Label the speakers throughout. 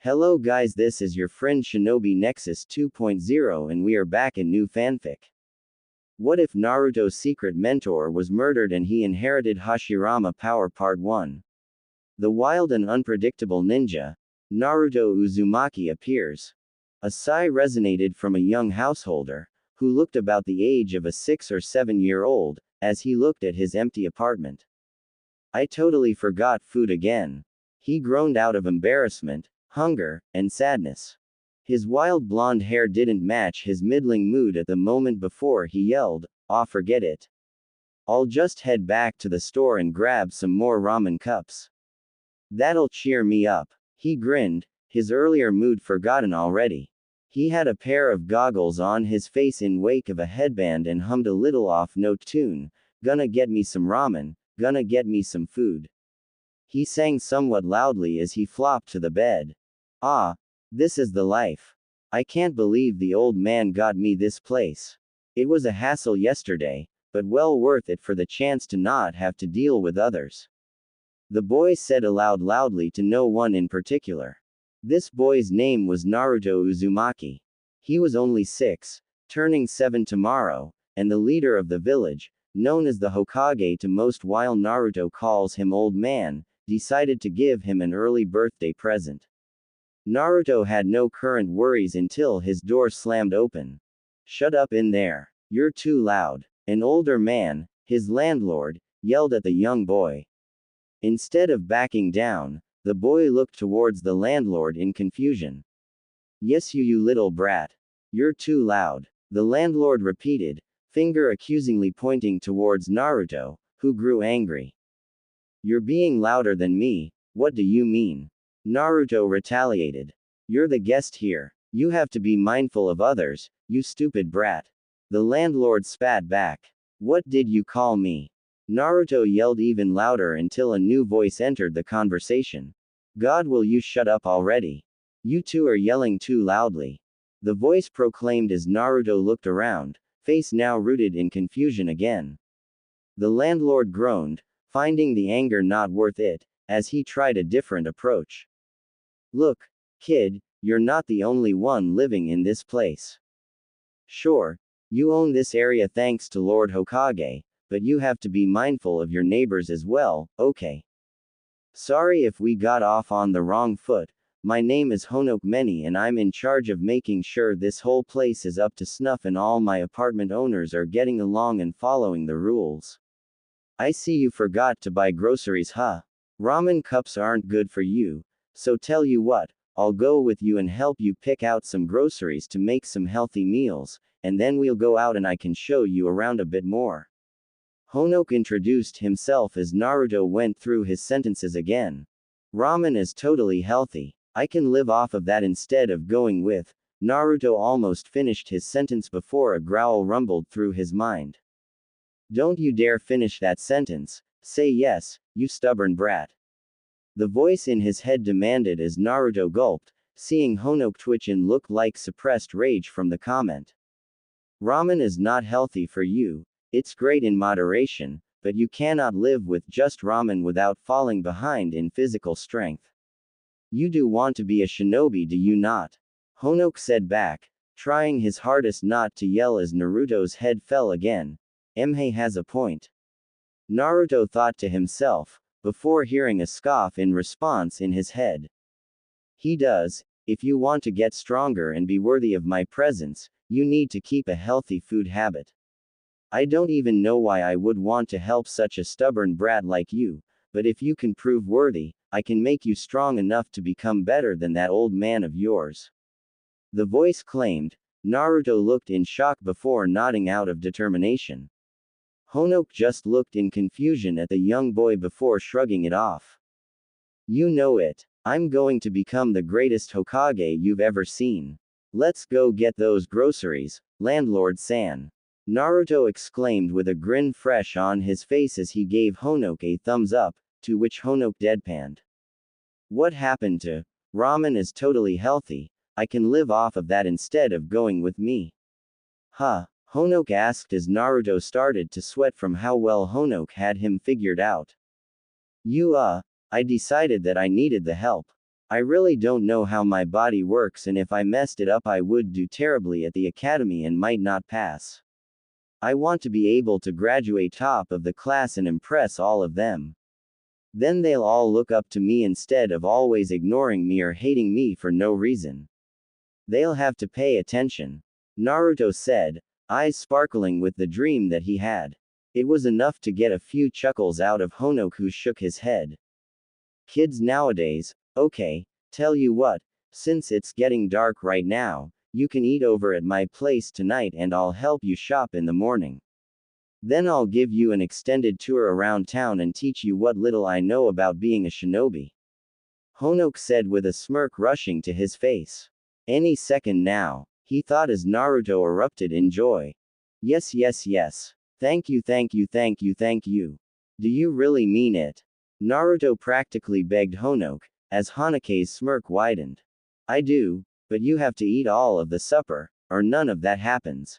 Speaker 1: Hello guys, this is your friend Shinobi Nexus 2.0 and we are back in new fanfic. What if Naruto's secret mentor was murdered and he inherited Hashirama power part 1? The wild and unpredictable ninja, Naruto Uzumaki appears. A sigh resonated from a young householder, who looked about the age of a 6 or 7-year-old, as he looked at his empty apartment. I totally forgot food again. He groaned out of embarrassment, hunger, and sadness. His wild blonde hair didn't match his middling mood at the moment before he yelled, "Aw, forget it. I'll just head back to the store and grab some more ramen cups. That'll cheer me up." He grinned, his earlier mood forgotten already. He had a pair of goggles on his face in wake of a headband and hummed a little off-note tune, "Gonna get me some ramen, gonna get me some food." He sang somewhat loudly as he flopped to the bed. "Ah, this is the life. I can't believe the old man got me this place. It was a hassle yesterday, but well worth it for the chance to not have to deal with others." The boy said aloud loudly to no one in particular. This boy's name was Naruto Uzumaki. He was only 6, turning 7 tomorrow, and the leader of the village, known as the Hokage to most while Naruto calls him old man, decided to give him an early birthday present. Naruto had no current worries until his door slammed open. "Shut up in there. You're too loud." An older man, his landlord, yelled at the young boy. Instead of backing down, the boy looked towards the landlord in confusion. "Yes, you little brat. You're too loud," the landlord repeated, finger accusingly pointing towards Naruto, who grew angry. "You're being louder than me, what do you mean?" Naruto retaliated. "You're the guest here. You have to be mindful of others, you stupid brat." The landlord spat back. "What did you call me?" Naruto yelled even louder until a new voice entered the conversation. "God, will you shut up already? You two are yelling too loudly." The voice proclaimed as Naruto looked around, face now rooted in confusion again. The landlord groaned, finding the anger not worth it, as he tried a different approach. "Look, kid, you're not the only one living in this place. Sure, you own this area thanks to Lord Hokage, but you have to be mindful of your neighbors as well, okay? Sorry if we got off on the wrong foot. My name is Honoke Meni and I'm in charge of making sure this whole place is up to snuff and all my apartment owners are getting along and following the rules. I see you forgot to buy groceries, huh? Ramen cups aren't good for you, so tell you what, I'll go with you and help you pick out some groceries to make some healthy meals, and then we'll go out and I can show you around a bit more." Honoke introduced himself as Naruto went through his sentences again. "Ramen is totally healthy. I can live off of that instead of going with." Naruto almost finished his sentence before a growl rumbled through his mind. "Don't you dare finish that sentence. Say yes, you stubborn brat." The voice in his head demanded as Naruto gulped, seeing Honoke twitch and look like suppressed rage from the comment. "Ramen is not healthy for you. It's great in moderation, but you cannot live with just ramen without falling behind in physical strength. You do want to be a shinobi, do you not?" Honoke said back, trying his hardest not to yell as Naruto's head fell again. "Emhei has a point." Naruto thought to himself, before hearing a scoff in response in his head. "He does. If you want to get stronger and be worthy of my presence, you need to keep a healthy food habit. I don't even know why I would want to help such a stubborn brat like you, but if you can prove worthy, I can make you strong enough to become better than that old man of yours." The voice claimed. Naruto looked in shock before nodding out of determination. Honoke just looked in confusion at the young boy before shrugging it off. "You know it. I'm going to become the greatest Hokage you've ever seen. Let's go get those groceries, Landlord San." Naruto exclaimed with a grin fresh on his face as he gave Honoke a thumbs up, to which Honoke deadpanned. "What happened to ramen is totally healthy. I can live off of that instead of going with me." "Huh?" Honoke asked as Naruto started to sweat from how well Honoke had him figured out. I decided that I needed the help. I really don't know how my body works, and if I messed it up I would do terribly at the academy and might not pass. I want to be able to graduate top of the class and impress all of them. Then they'll all look up to me instead of always ignoring me or hating me for no reason. They'll have to pay attention. Naruto said, eyes sparkling with the dream that he had. It was enough to get a few chuckles out of Honoke, who shook his head. Kids nowadays, okay, tell you what, since it's getting dark right now, you can eat over at my place tonight and I'll help you shop in the morning. Then I'll give you an extended tour around town and teach you what little I know about being a shinobi. Honoke said with a smirk rushing to his face. Any second now, he thought as Naruto erupted in joy. Yes, yes, yes. Thank you, thank you, thank you, thank you. Do you really mean it? Naruto practically begged Honoke, as Honoke's smirk widened. I do, but you have to eat all of the supper, or none of that happens.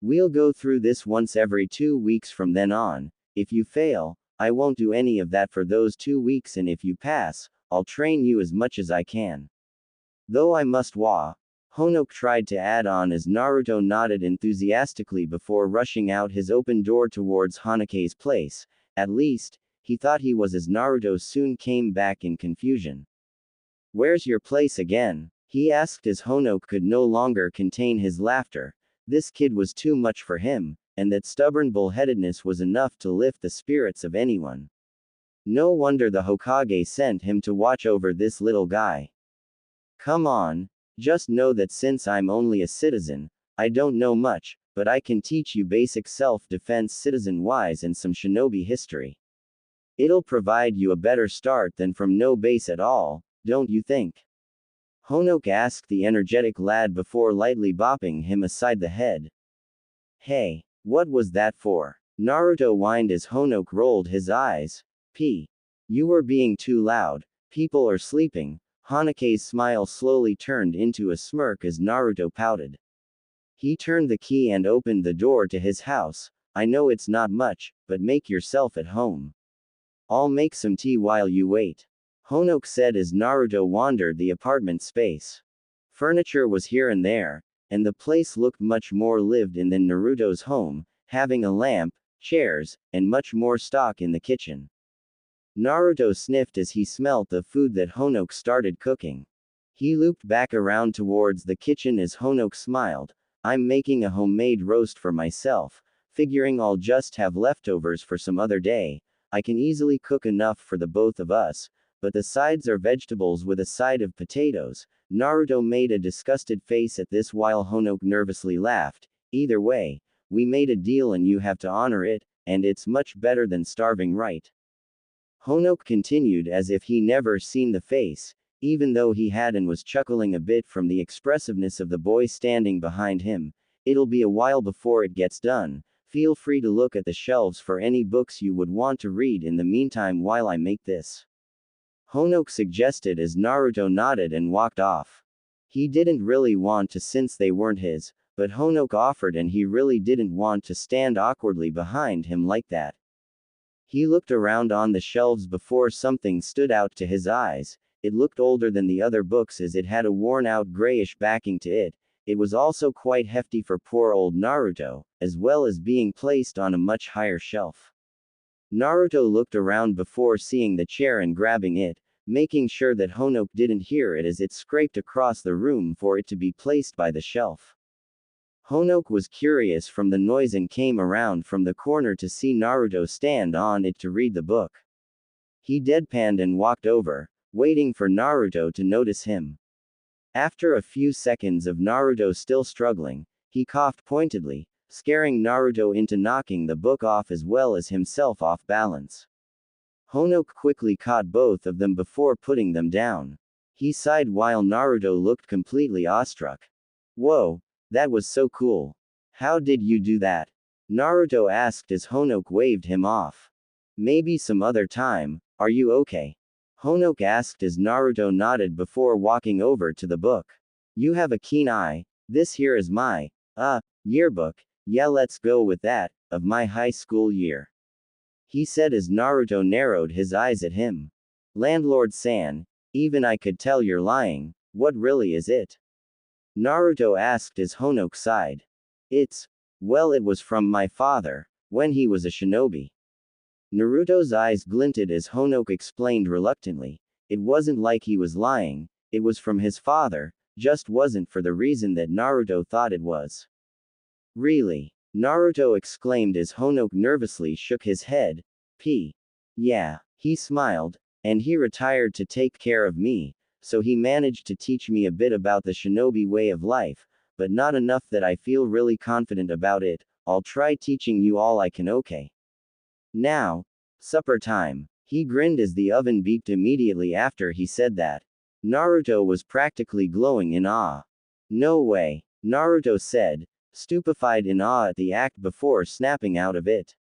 Speaker 1: We'll go through this once every 2 weeks from then on. If you fail, I won't do any of that for those 2 weeks, and if you pass, I'll train you as much as I can. Though I must Honoke tried to add on as Naruto nodded enthusiastically before rushing out his open door towards Honoke's place. At least, he thought he was, as Naruto soon came back in confusion. Where's your place again? He asked as Honoke could no longer contain his laughter. This kid was too much for him, and that stubborn bullheadedness was enough to lift the spirits of anyone. No wonder the Hokage sent him to watch over this little guy. Come on, just know that since I'm only a citizen, I don't know much, but I can teach you basic self-defense citizen-wise and some shinobi history. It'll provide you a better start than from no base at all, don't you think? Honoke asked the energetic lad before lightly bopping him aside the head. Hey, what was that for? Naruto whined as Honoke rolled his eyes. You were being too loud, people are sleeping. Honoke's smile slowly turned into a smirk as Naruto pouted. He turned the key and opened the door to his house. I know it's not much, but make yourself at home. I'll make some tea while you wait. Honoke said as Naruto wandered the apartment space. Furniture was here and there, and the place looked much more lived in than Naruto's home, having a lamp, chairs, and much more stock in the kitchen. Naruto sniffed as he smelt the food that Honoke started cooking. He looped back around towards the kitchen as Honoke smiled. I'm making a homemade roast for myself, figuring I'll just have leftovers for some other day. I can easily cook enough for the both of us, but the sides are vegetables with a side of potatoes. Naruto made a disgusted face at this while Honoke nervously laughed. Either way, we made a deal and you have to honor it, and it's much better than starving, right? Honoke continued as if he never seen the face, even though he had, and was chuckling a bit from the expressiveness of the boy standing behind him. It'll be a while before it gets done. Feel free to look at the shelves for any books you would want to read in the meantime while I make this. Honoke suggested as Naruto nodded and walked off. He didn't really want to since they weren't his, but Honoke offered and he really didn't want to stand awkwardly behind him like that. He looked around on the shelves before something stood out to his eyes. It looked older than the other books as it had a worn-out grayish backing to it. It was also quite hefty for poor old Naruto, as well as being placed on a much higher shelf. Naruto looked around before seeing the chair and grabbing it, making sure that Honoke didn't hear it as it scraped across the room for it to be placed by the shelf. Honoke was curious from the noise and came around from the corner to see Naruto stand on it to read the book. He deadpanned and walked over, waiting for Naruto to notice him. After a few seconds of Naruto still struggling, he coughed pointedly, scaring Naruto into knocking the book off as well as himself off balance. Honoke quickly caught both of them before putting them down. He sighed while Naruto looked completely awestruck. Whoa, that was so cool. How did you do that? Naruto asked as Honoke waved him off. Maybe some other time, are you okay? Honoke asked as Naruto nodded before walking over to the book. You have a keen eye. This here is my, yearbook. Yeah, let's go with that, of my high school year. He said as Naruto narrowed his eyes at him. Landlord San, Even I could tell you're lying. What really is it? Naruto asked as Honoke sighed. Well, it was from my father, when he was a shinobi. Naruto's eyes glinted as Honoke explained reluctantly. It wasn't like he was lying, it was from his father, just wasn't for the reason that Naruto thought it was. Really? Naruto exclaimed as Honoke nervously shook his head. Yeah, he smiled, and he retired to take care of me, so he managed to teach me a bit about the shinobi way of life, but not enough that I feel really confident about it. I'll try teaching you all I can, okay? Now, supper time. He grinned as the oven beeped immediately after he said that. Naruto was practically glowing in awe. No way, Naruto said, stupefied in awe at the act before snapping out of it.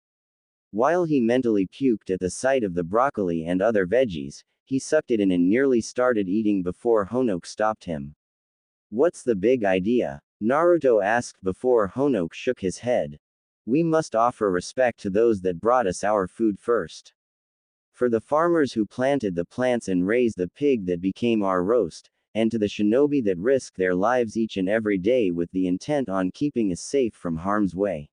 Speaker 1: While he mentally puked at the sight of the broccoli and other veggies, he sucked it in and nearly started eating before Honoke stopped him. What's the big idea? Naruto asked before Honoke shook his head. We must offer respect to those that brought us our food first. For the farmers who planted the plants and raised the pig that became our roast, and to the shinobi that risk their lives each and every day with the intent on keeping us safe from harm's way.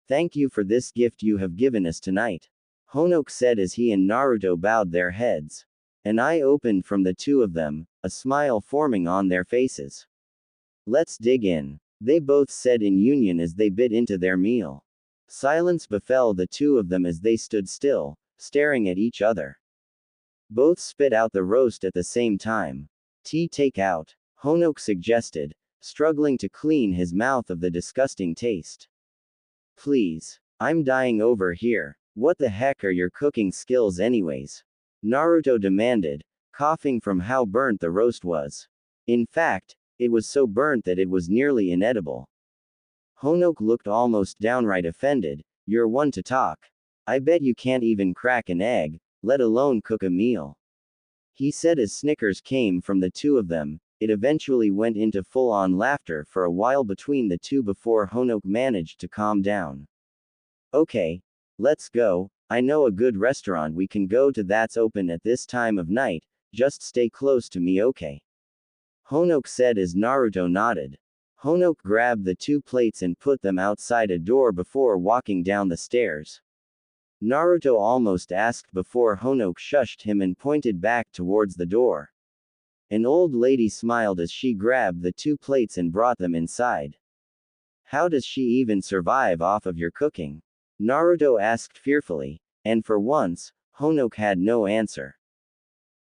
Speaker 1: Thank you for this gift you have given us tonight. Honoke said as he and Naruto bowed their heads. An eye opened from the two of them, a smile forming on their faces. Let's dig in, they both said in union as they bit into their meal. Silence befell the two of them as they stood still, staring at each other. Both spit out the roast at the same time. Tea take out, Honoke suggested, struggling to clean his mouth of the disgusting taste. Please. I'm dying over here. What the heck are your cooking skills anyways? Naruto demanded, coughing from how burnt the roast was. In fact, it was so burnt that it was nearly inedible. Honoke looked almost downright offended. You're one to talk. I bet you can't even crack an egg, let alone cook a meal. He said as snickers came from the two of them. It eventually went into full-on laughter for a while between the two before Honoke managed to calm down. Okay, let's go. I know a good restaurant we can go to that's open at this time of night, just stay close to me, okay? Honoke said as Naruto nodded. Honoke grabbed the two plates and put them outside a door before walking down the stairs. Naruto almost asked before Honoke shushed him and pointed back towards the door. An old lady smiled as she grabbed the two plates and brought them inside. How does she even survive off of your cooking? Naruto asked fearfully, and for once, Honoke had no answer.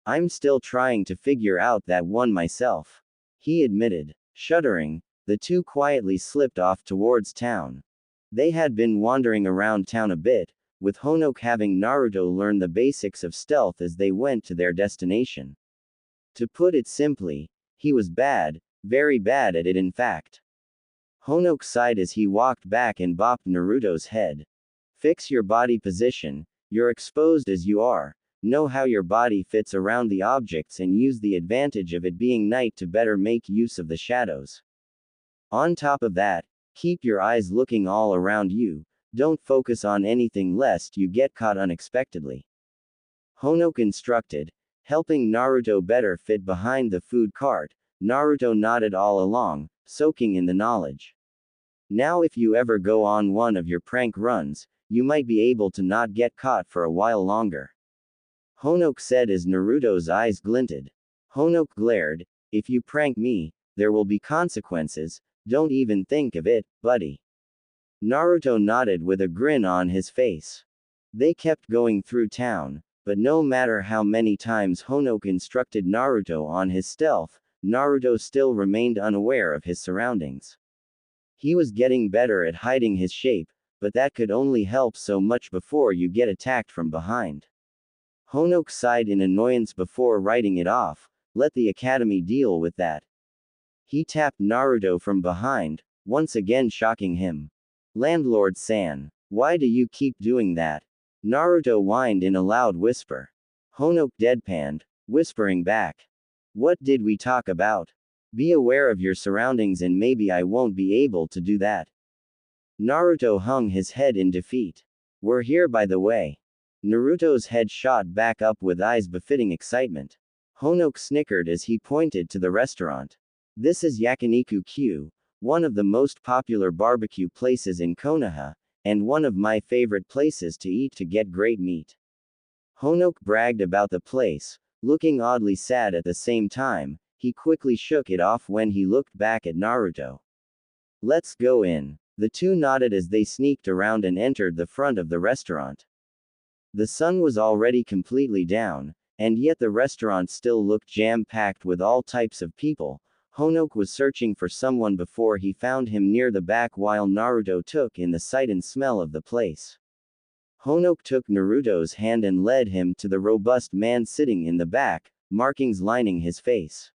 Speaker 1: I'm still trying to figure out that one myself, he admitted. Shuddering, the two quietly slipped off towards town. They had been wandering around town a bit, with Honoke having Naruto learn the basics of stealth as they went to their destination. To put it simply, he was bad, very bad at it in fact. Honoke sighed as he walked back and bopped Naruto's head. Fix your body position, you're exposed as you are, know how your body fits around the objects and use the advantage of it being night to better make use of the shadows. On top of that, keep your eyes looking all around you, don't focus on anything lest you get caught unexpectedly. Honoke instructed, helping Naruto better fit behind the food cart. Naruto nodded all along, soaking in the knowledge. Now if you ever go on one of your prank runs, you might be able to not get caught for a while longer. Honoke said as Naruto's eyes glinted. Honoke glared, if you prank me, there will be consequences, don't even think of it, buddy. Naruto nodded with a grin on his face. They kept going through town, but no matter how many times Honoke instructed Naruto on his stealth, Naruto still remained unaware of his surroundings. He was getting better at hiding his shape, but that could only help so much before you get attacked from behind. Honoke sighed in annoyance before writing it off, let the academy deal with that. He tapped Naruto from behind, once again shocking him. Landlord-san, why do you keep doing that? Naruto whined in a loud whisper. Honoke deadpanned, whispering back. What did we talk about? Be aware of your surroundings and maybe I won't be able to do that. Naruto hung his head in defeat. We're here by the way. Naruto's head shot back up with eyes befitting excitement. Honoke snickered as he pointed to the restaurant. This is Yakiniku Q, one of the most popular barbecue places in Konoha, and one of my favorite places to eat to get great meat. Honoke bragged about the place, looking oddly sad at the same time. He quickly shook it off when he looked back at Naruto. Let's go in. The two nodded as they sneaked around and entered the front of the restaurant. The sun was already completely down, and yet the restaurant still looked jam-packed with all types of people. Honoke was searching for someone before he found him near the back while Naruto took in the sight and smell of the place. Honoke took Naruto's hand and led him to the robust man sitting in the back, markings lining his face.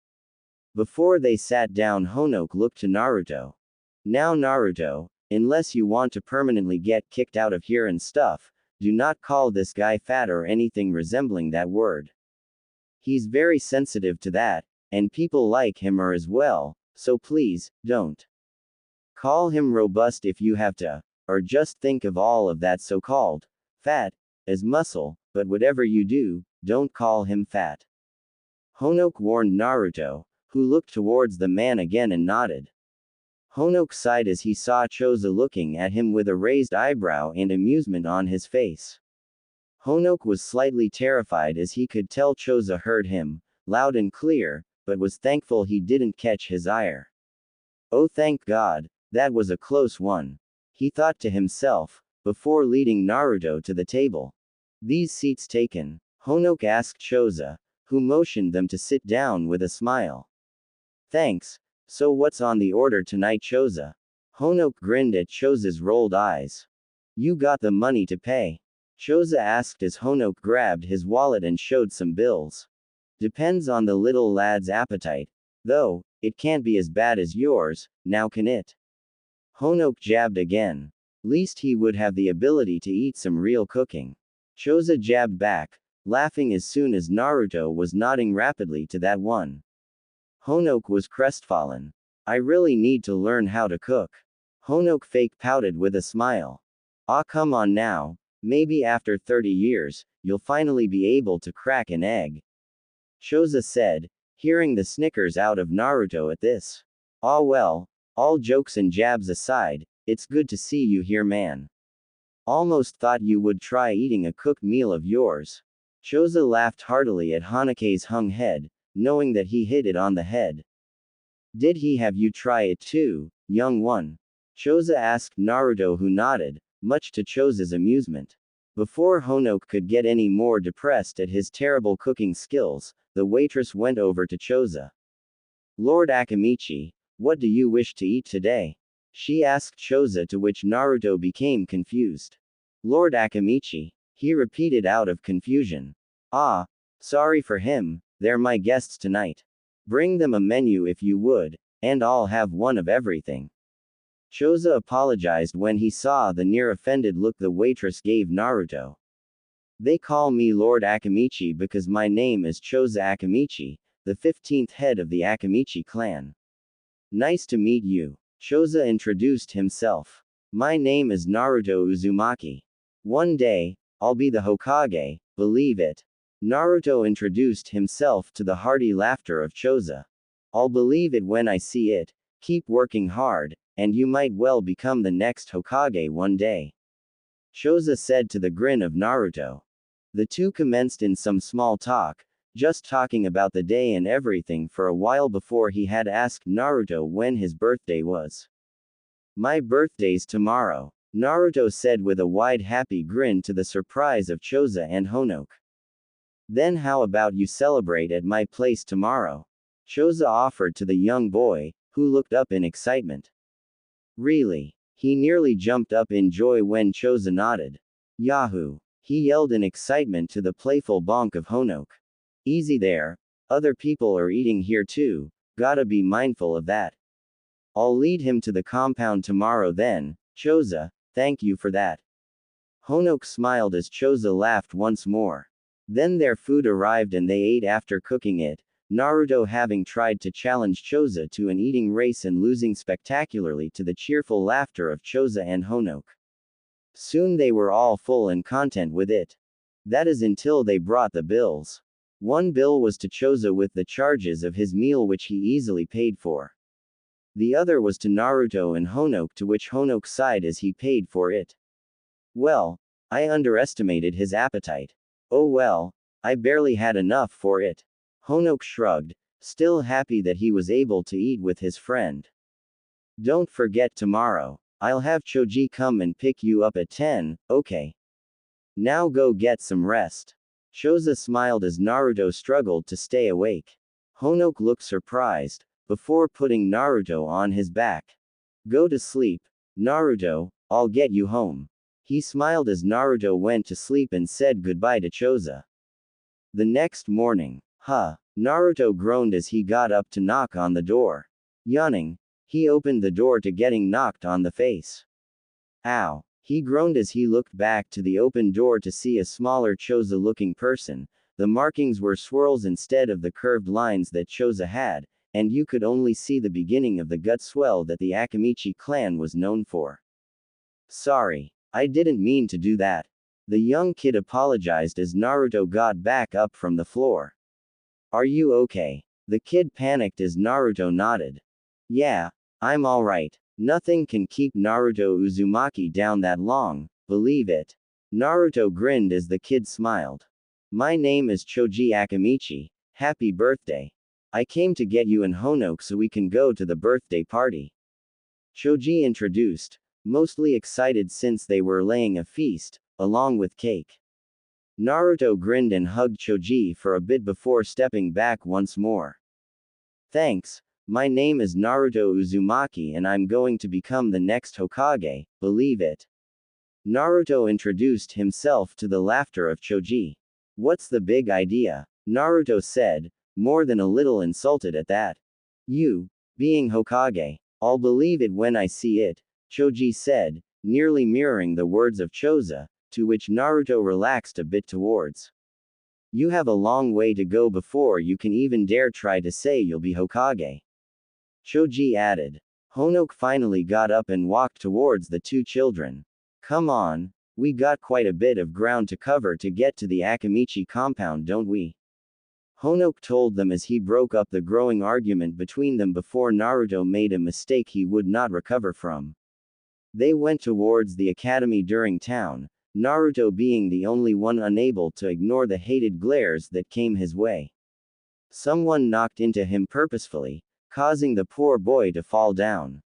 Speaker 1: Before they sat down, Honoke looked to Naruto. Now Naruto, unless you want to permanently get kicked out of here and stuff, do not call this guy fat or anything resembling that word. He's very sensitive to that, and people like him are as well, so please, don't. Call him robust if you have to, or just think of all of that so-called fat as muscle, but whatever you do, don't call him fat. Honoke warned Naruto, who looked towards the man again and nodded. Honoke sighed as he saw Choza looking at him with a raised eyebrow and amusement on his face. Honoke was slightly terrified as he could tell Choza heard him, loud and clear, but was thankful he didn't catch his ire. Oh, thank God, that was a close one, he thought to himself, before leading Naruto to the table. These seats taken? Honoke asked Choza, who motioned them to sit down with a smile. Thanks. So what's on the order tonight, Choza? Honoke grinned at Choza's rolled eyes. You got the money to pay? Choza asked as Honoke grabbed his wallet and showed some bills. Depends on the little lad's appetite. Though, it can't be as bad as yours, now can it? Honoke jabbed again. Least he would have the ability to eat some real cooking. Choza jabbed back, laughing as soon as Naruto was nodding rapidly to that one. Honoke was crestfallen. I really need to learn how to cook. Honoke fake pouted with a smile. Ah, come on now, maybe after 30 years, you'll finally be able to crack an egg. Choza said, hearing the snickers out of Naruto at this. Ah well, all jokes and jabs aside, it's good to see you here, man. Almost thought you would try eating a cooked meal of yours. Choza laughed heartily at Honoke's hung head, knowing that he hit it on the head. Did he have you try it too, young one? Choza asked Naruto, who nodded, much to Choza's amusement. Before Honoke could get any more depressed at his terrible cooking skills, the waitress went over to Choza. Lord Akamichi, what do you wish to eat today? She asked Choza, to which Naruto became confused. Lord Akamichi, he repeated out of confusion. Ah, sorry for him. They're my guests tonight. Bring them a menu if you would, and I'll have one of everything. Choza apologized when he saw the near offended look the waitress gave Naruto. They call me Lord Akamichi because my name is Choza Akamichi, the 15th head of the Akamichi clan. Nice to meet you. Choza introduced himself. My name is Naruto Uzumaki. One day, I'll be the Hokage, believe it. Naruto introduced himself to the hearty laughter of Choza. I'll believe it when I see it. Keep working hard, and you might well become the next Hokage one day. Choza said to the grin of Naruto. The two commenced in some small talk, just talking about the day and everything for a while before he had asked Naruto when his birthday was. My birthday's tomorrow, Naruto said with a wide happy grin to the surprise of Choza and Honoke. Then how about you celebrate at my place tomorrow? Choza offered to the young boy, who looked up in excitement. Really? He nearly jumped up in joy when Choza nodded. Yahoo! He yelled in excitement to the playful bonk of Honoke. Easy there, other people are eating here too, gotta be mindful of that. I'll lead him to the compound tomorrow then, Choza, thank you for that. Honoke smiled as Choza laughed once more. Then their food arrived and they ate after cooking it, Naruto having tried to challenge Choza to an eating race and losing spectacularly to the cheerful laughter of Choza and Honoke. Soon they were all full and content with it. That is until they brought the bills. One bill was to Choza with the charges of his meal which he easily paid for. The other was to Naruto and Honoke, to which Honoke sighed as he paid for it. Well, I underestimated his appetite. Oh well, I barely had enough for it. Honoke shrugged, still happy that he was able to eat with his friend. Don't forget tomorrow. I'll have Choji come and pick you up at 10, okay? Now go get some rest. Choza smiled as Naruto struggled to stay awake. Honoke looked surprised, before putting Naruto on his back. Go to sleep, Naruto, I'll get you home. He smiled as Naruto went to sleep and said goodbye to Choza. The next morning, Naruto groaned as he got up to knock on the door. Yawning, he opened the door to getting knocked on the face. Ow! He groaned as he looked back to the open door to see a smaller Choza-looking person. The markings were swirls instead of the curved lines that Choza had, and you could only see the beginning of the gut swell that the Akamichi clan was known for. Sorry, I didn't mean to do that. The young kid apologized as Naruto got back up from the floor. Are you okay? The kid panicked as Naruto nodded. Yeah, I'm alright. Nothing can keep Naruto Uzumaki down that long, believe it. Naruto grinned as the kid smiled. My name is Choji Akamichi, happy birthday. I came to get you and Honoke so we can go to the birthday party. Choji introduced, mostly excited since they were laying a feast, along with cake. Naruto grinned and hugged Choji for a bit before stepping back once more. Thanks. My name is Naruto Uzumaki and I'm going to become the next Hokage, believe it. Naruto introduced himself to the laughter of Choji. What's the big idea? Naruto said, more than a little insulted at that. You, being Hokage. I'll believe it when I see it, Choji said, nearly mirroring the words of Choza, to which Naruto relaxed a bit towards. You have a long way to go before you can even dare try to say you'll be Hokage. Choji added. Honoke finally got up and walked towards the two children. Come on, we got quite a bit of ground to cover to get to the Akamichi compound, don't we? Honoke told them as he broke up the growing argument between them before Naruto made a mistake he would not recover from. They went towards the academy during town, Naruto being the only one unable to ignore the hated glares that came his way. Someone knocked into him purposefully, causing the poor boy to fall down.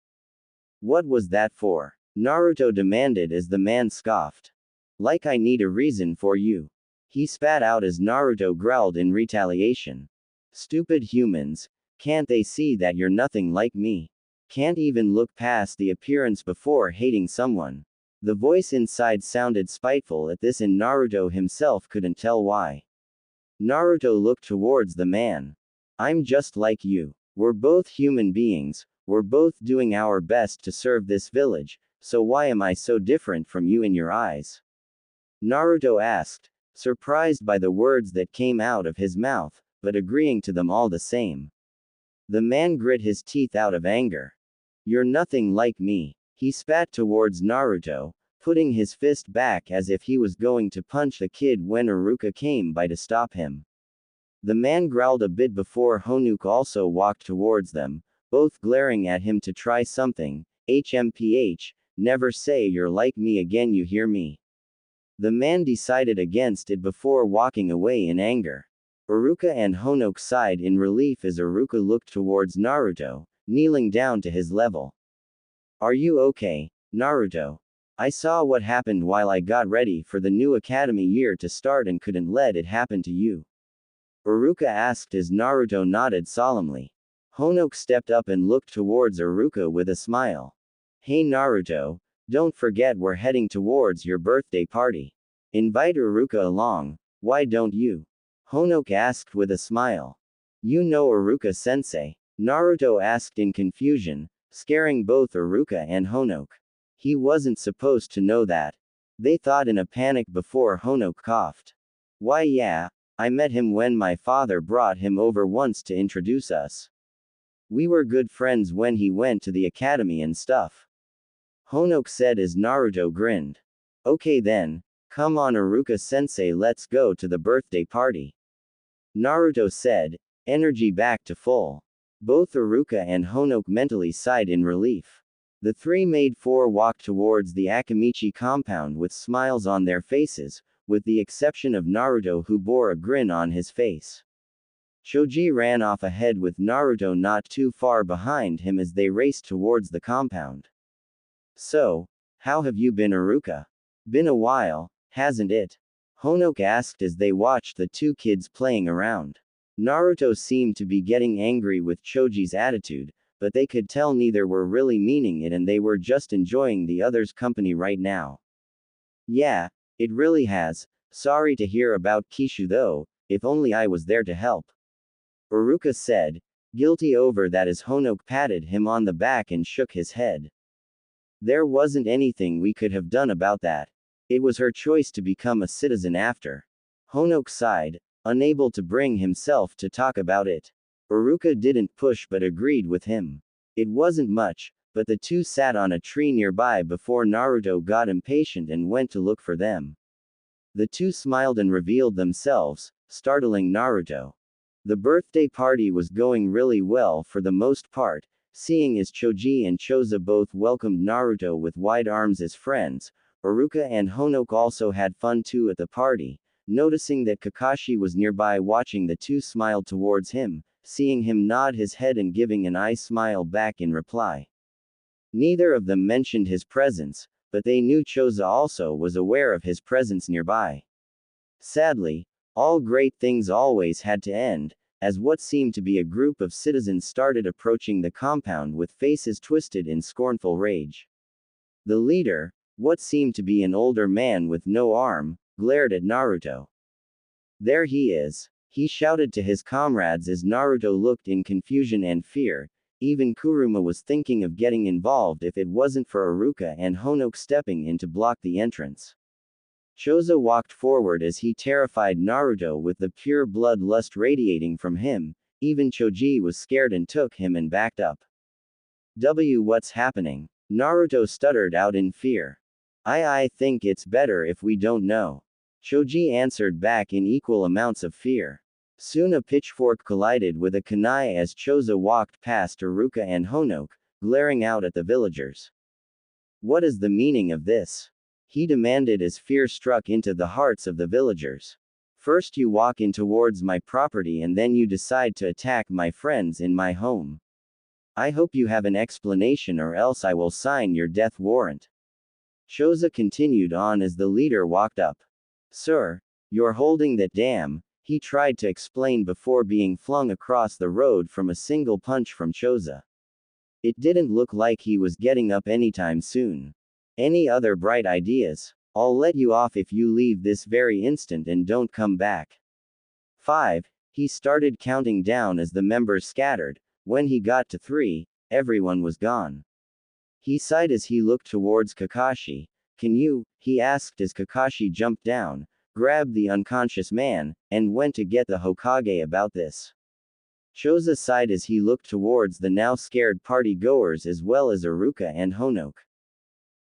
Speaker 1: What was that for? Naruto demanded as the man scoffed. Like I need a reason for you. He spat out as Naruto growled in retaliation. Stupid humans, can't they see that you're nothing like me? Can't even look past the appearance before hating someone. The voice inside sounded spiteful at this and Naruto himself couldn't tell why. Naruto looked towards the man. I'm just like you. We're both human beings, we're both doing our best to serve this village, so why am I so different from you in your eyes? Naruto asked, surprised by the words that came out of his mouth, but agreeing to them all the same. The man grit his teeth out of anger. You're nothing like me. He spat towards Naruto, putting his fist back as if he was going to punch the kid when Iruka came by to stop him. The man growled a bit before Honoke also walked towards them, both glaring at him to try something. HMPH, never say you're like me again, you hear me? The man decided against it before walking away in anger. Iruka and Honoke sighed in relief as Iruka looked towards Naruto, kneeling down to his level. Are you okay, Naruto? I saw what happened while I got ready for the new academy year to start and couldn't let it happen to you. Iruka asked as Naruto nodded solemnly. Honoke stepped up and looked towards Iruka with a smile. Hey Naruto, don't forget we're heading towards your birthday party. Invite Iruka along, why don't you? Honoke asked with a smile. You know Iruka-sensei? Naruto asked in confusion, scaring both Iruka and Honoke. He wasn't supposed to know that. They thought in a panic before Honoke coughed. Why yeah, I met him when my father brought him over once to introduce us. We were good friends when he went to the academy and stuff. Honoke said as Naruto grinned. Okay then, come on Iruka-sensei, let's go to the birthday party. Naruto said, energy back to full. Both Iruka and Honoke mentally sighed in relief. The three made four walk towards the Akamichi compound with smiles on their faces, with the exception of Naruto who bore a grin on his face. Choji ran off ahead with Naruto not too far behind him as they raced towards the compound. So, how have you been, Iruka? Been a while, hasn't it? Honoke asked as they watched the two kids playing around. Naruto seemed to be getting angry with Choji's attitude, but they could tell neither were really meaning it and they were just enjoying the other's company right now. Yeah, it really has. Sorry to hear about Kishu though, if only I was there to help. Iruka said, guilty over that as Honoke patted him on the back and shook his head. There wasn't anything we could have done about that. It was her choice to become a citizen after. Honoke sighed, unable to bring himself to talk about it. Iruka didn't push but agreed with him. It wasn't much, but the two sat on a tree nearby before Naruto got impatient and went to look for them. The two smiled and revealed themselves, startling Naruto. The birthday party was going really well for the most part, seeing as Choji and Choza both welcomed Naruto with wide arms as friends. Iruka and Honoke also had fun too at the party. Noticing that Kakashi was nearby watching, the two smiled towards him, seeing him nod his head and giving an eye smile back in reply. Neither of them mentioned his presence, but they knew Choza also was aware of his presence nearby. Sadly, all great things always had to end, as what seemed to be a group of citizens started approaching the compound with faces twisted in scornful rage. The leader, what seemed to be an older man with no arm, glared at Naruto. There he is, he shouted to his comrades as Naruto looked in confusion and fear. Even Kuruma was thinking of getting involved if it wasn't for Iruka and Honoke stepping in to block the entrance. Choza walked forward as he terrified Naruto with the pure blood lust radiating from him. Even Choji was scared and took him and backed up. What's happening? Naruto stuttered out in fear. I think it's better if we don't know. Choji answered back in equal amounts of fear. Soon a pitchfork collided with a kunai as Choza walked past Iruka and Honoke, glaring out at the villagers. What is the meaning of this? He demanded as fear struck into the hearts of the villagers. First you walk in towards my property and then you decide to attack my friends in my home. I hope you have an explanation or else I will sign your death warrant. Choza continued on as the leader walked up. Sir, you're holding that damn, he tried to explain before being flung across the road from a single punch from Choza. It didn't look like he was getting up anytime soon. Any other bright ideas? I'll let you off if you leave this very instant and don't come back. 5. He started counting down as the members scattered. When he got to 3, everyone was gone. He sighed as he looked towards Kakashi. Can you? He asked as Kakashi jumped down, grabbed the unconscious man, and went to get the Hokage about this. Choza sighed as he looked towards the now scared party goers as well as Iruka and Honoke.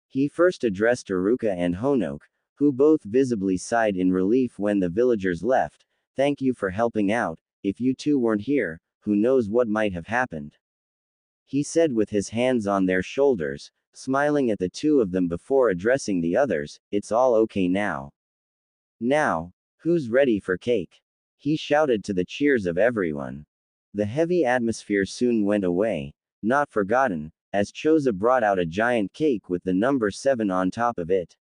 Speaker 1: He first addressed Iruka and Honoke, who both visibly sighed in relief when the villagers left. Thank you for helping out. If you two weren't here, who knows what might have happened. He said with his hands on their shoulders, smiling at the two of them before addressing the others. It's all okay now. Now, who's ready for cake? He shouted to the cheers of everyone. The heavy atmosphere soon went away, not forgotten, as Choza brought out a giant cake with the number 7 on top of it.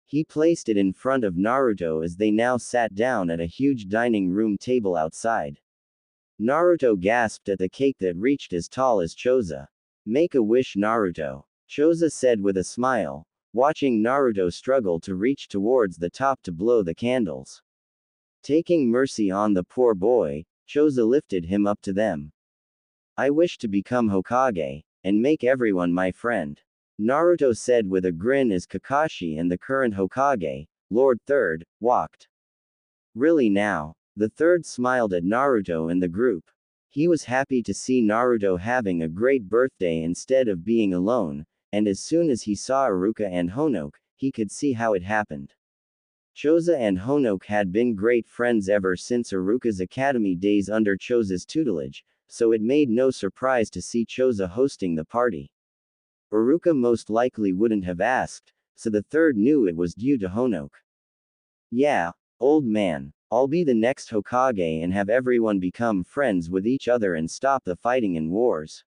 Speaker 1: He placed it in front of Naruto as they now sat down at a huge dining room table outside. Naruto gasped at the cake that reached as tall as Choza. Make a wish, Naruto. Choza said with a smile, watching Naruto struggle to reach towards the top to blow the candles. Taking mercy on the poor boy, Choza lifted him up to them. I wish to become Hokage, and make everyone my friend. Naruto said with a grin as Kakashi and the current Hokage, Lord Third, walked. Really now? The third smiled at Naruto and the group. He was happy to see Naruto having a great birthday instead of being alone, and as soon as he saw Iruka and Honoke, he could see how it happened. Choza and Honoke had been great friends ever since Iruka's academy days under Choza's tutelage, so it made no surprise to see Choza hosting the party. Iruka most likely wouldn't have asked, so the third knew it was due to Honoke. Yeah, old man, I'll be the next Hokage and have everyone become friends with each other and stop the fighting and wars.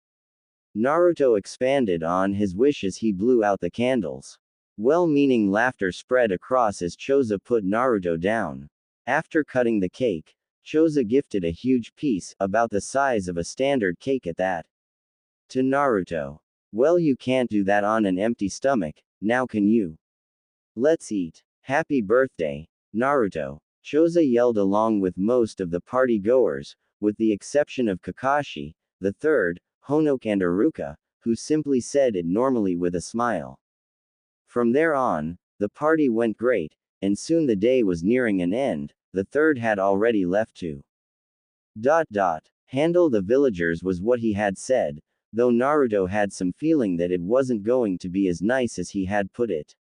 Speaker 1: Naruto expanded on his wish as he blew out the candles. Well-meaning laughter spread across as Choza put Naruto down. After cutting the cake, Choza gifted a huge piece, about the size of a standard cake at that, to Naruto. Well, you can't do that on an empty stomach, now can you? Let's eat. Happy birthday, Naruto. Choza yelled along with most of the party goers, with the exception of Kakashi, the third, Honoke and Iruka, who simply said it normally with a smile. From there on, the party went great, and soon the day was nearing an end. The third had already left to handle the villagers was what he had said, though Naruto had some feeling that it wasn't going to be as nice as he had put it.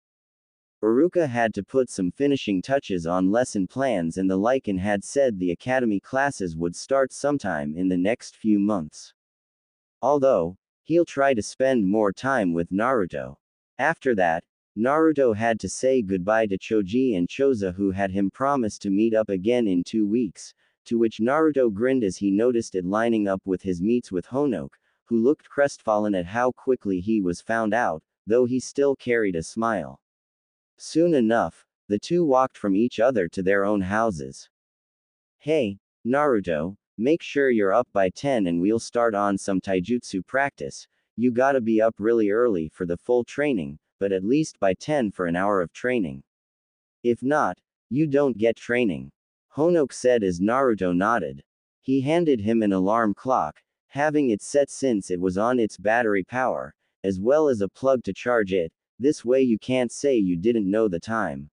Speaker 1: Iruka had to put some finishing touches on lesson plans and the like and had said the academy classes would start sometime in the next few months. Although, he'll try to spend more time with Naruto. After that, Naruto had to say goodbye to Choji and Choza, who had him promise to meet up again in 2 weeks, to which Naruto grinned as he noticed it lining up with his meets with Honoke, who looked crestfallen at how quickly he was found out, though he still carried a smile. Soon enough, the two walked from each other to their own houses. Hey, Naruto, make sure you're up by 10 and we'll start on some taijutsu practice. You gotta be up really early for the full training, but at least by 10 for an hour of training. If not, you don't get training. Honoke said as Naruto nodded. He handed him an alarm clock, having it set since it was on its battery power, as well as a plug to charge it. This way you can't say you didn't know the time.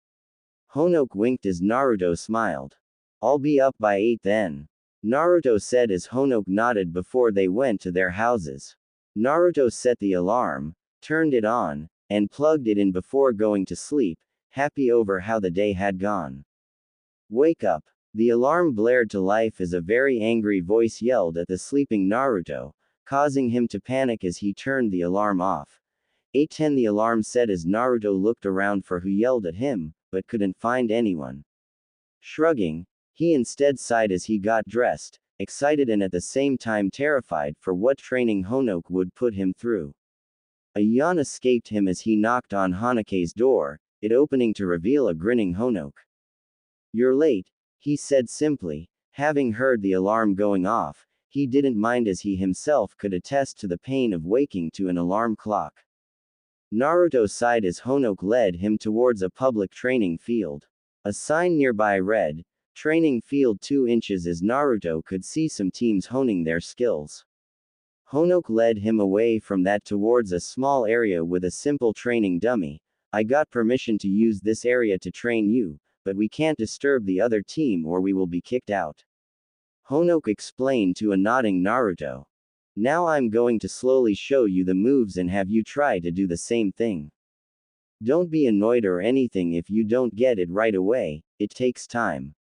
Speaker 1: Honoke winked as Naruto smiled. I'll be up by 8 then. Naruto said as Honoke nodded before they went to their houses. Naruto set the alarm, turned it on, and plugged it in before going to sleep, happy over how the day had gone. Wake up. The alarm blared to life as a very angry voice yelled at the sleeping Naruto, causing him to panic as he turned the alarm off. 8:10 the alarm said as Naruto looked around for who yelled at him, but couldn't find anyone. Shrugging, he instead sighed as he got dressed, excited and at the same time terrified for what training Honoke would put him through. A yawn escaped him as he knocked on Honoke's door, it opening to reveal a grinning Honoke. You're late, he said simply. Having heard the alarm going off, he didn't mind as he himself could attest to the pain of waking to an alarm clock. Naruto sighed as Honoke led him towards a public training field. A sign nearby read, "Training Field 2 inches" as Naruto could see some teams honing their skills. Honoke led him away from that towards a small area with a simple training dummy. I got permission to use this area to train you, but we can't disturb the other team or we will be kicked out. Honoke explained to a nodding Naruto. Now I'm going to slowly show you the moves and have you try to do the same thing. Don't be annoyed or anything if you don't get it right away, it takes time.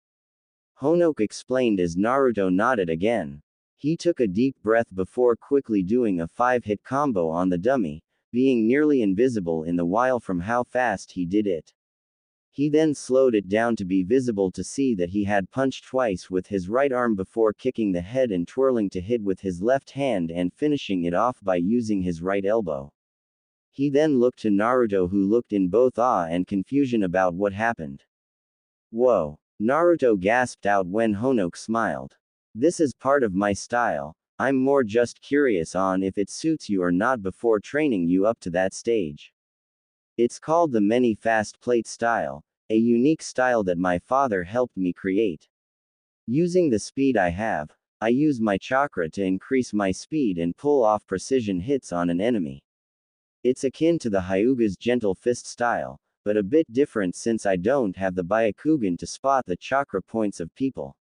Speaker 1: Honoke explained as Naruto nodded again. He took a deep breath before quickly doing a 5-hit combo on the dummy, being nearly invisible in the while from how fast he did it. He then slowed it down to be visible to see that he had punched twice with his right arm before kicking the head and twirling to hit with his left hand and finishing it off by using his right elbow. He then looked to Naruto, who looked in both awe and confusion about what happened. Whoa! Naruto gasped out when Honoke smiled. This is part of my style, I'm more just curious on if it suits you or not before training you up to that stage. It's called the many fast plate style, a unique style that my father helped me create. Using the speed I have, I use my chakra to increase my speed and pull off precision hits on an enemy. It's akin to the Hyuga's gentle fist style, but a bit different since I don't have the Byakugan to spot the chakra points of people.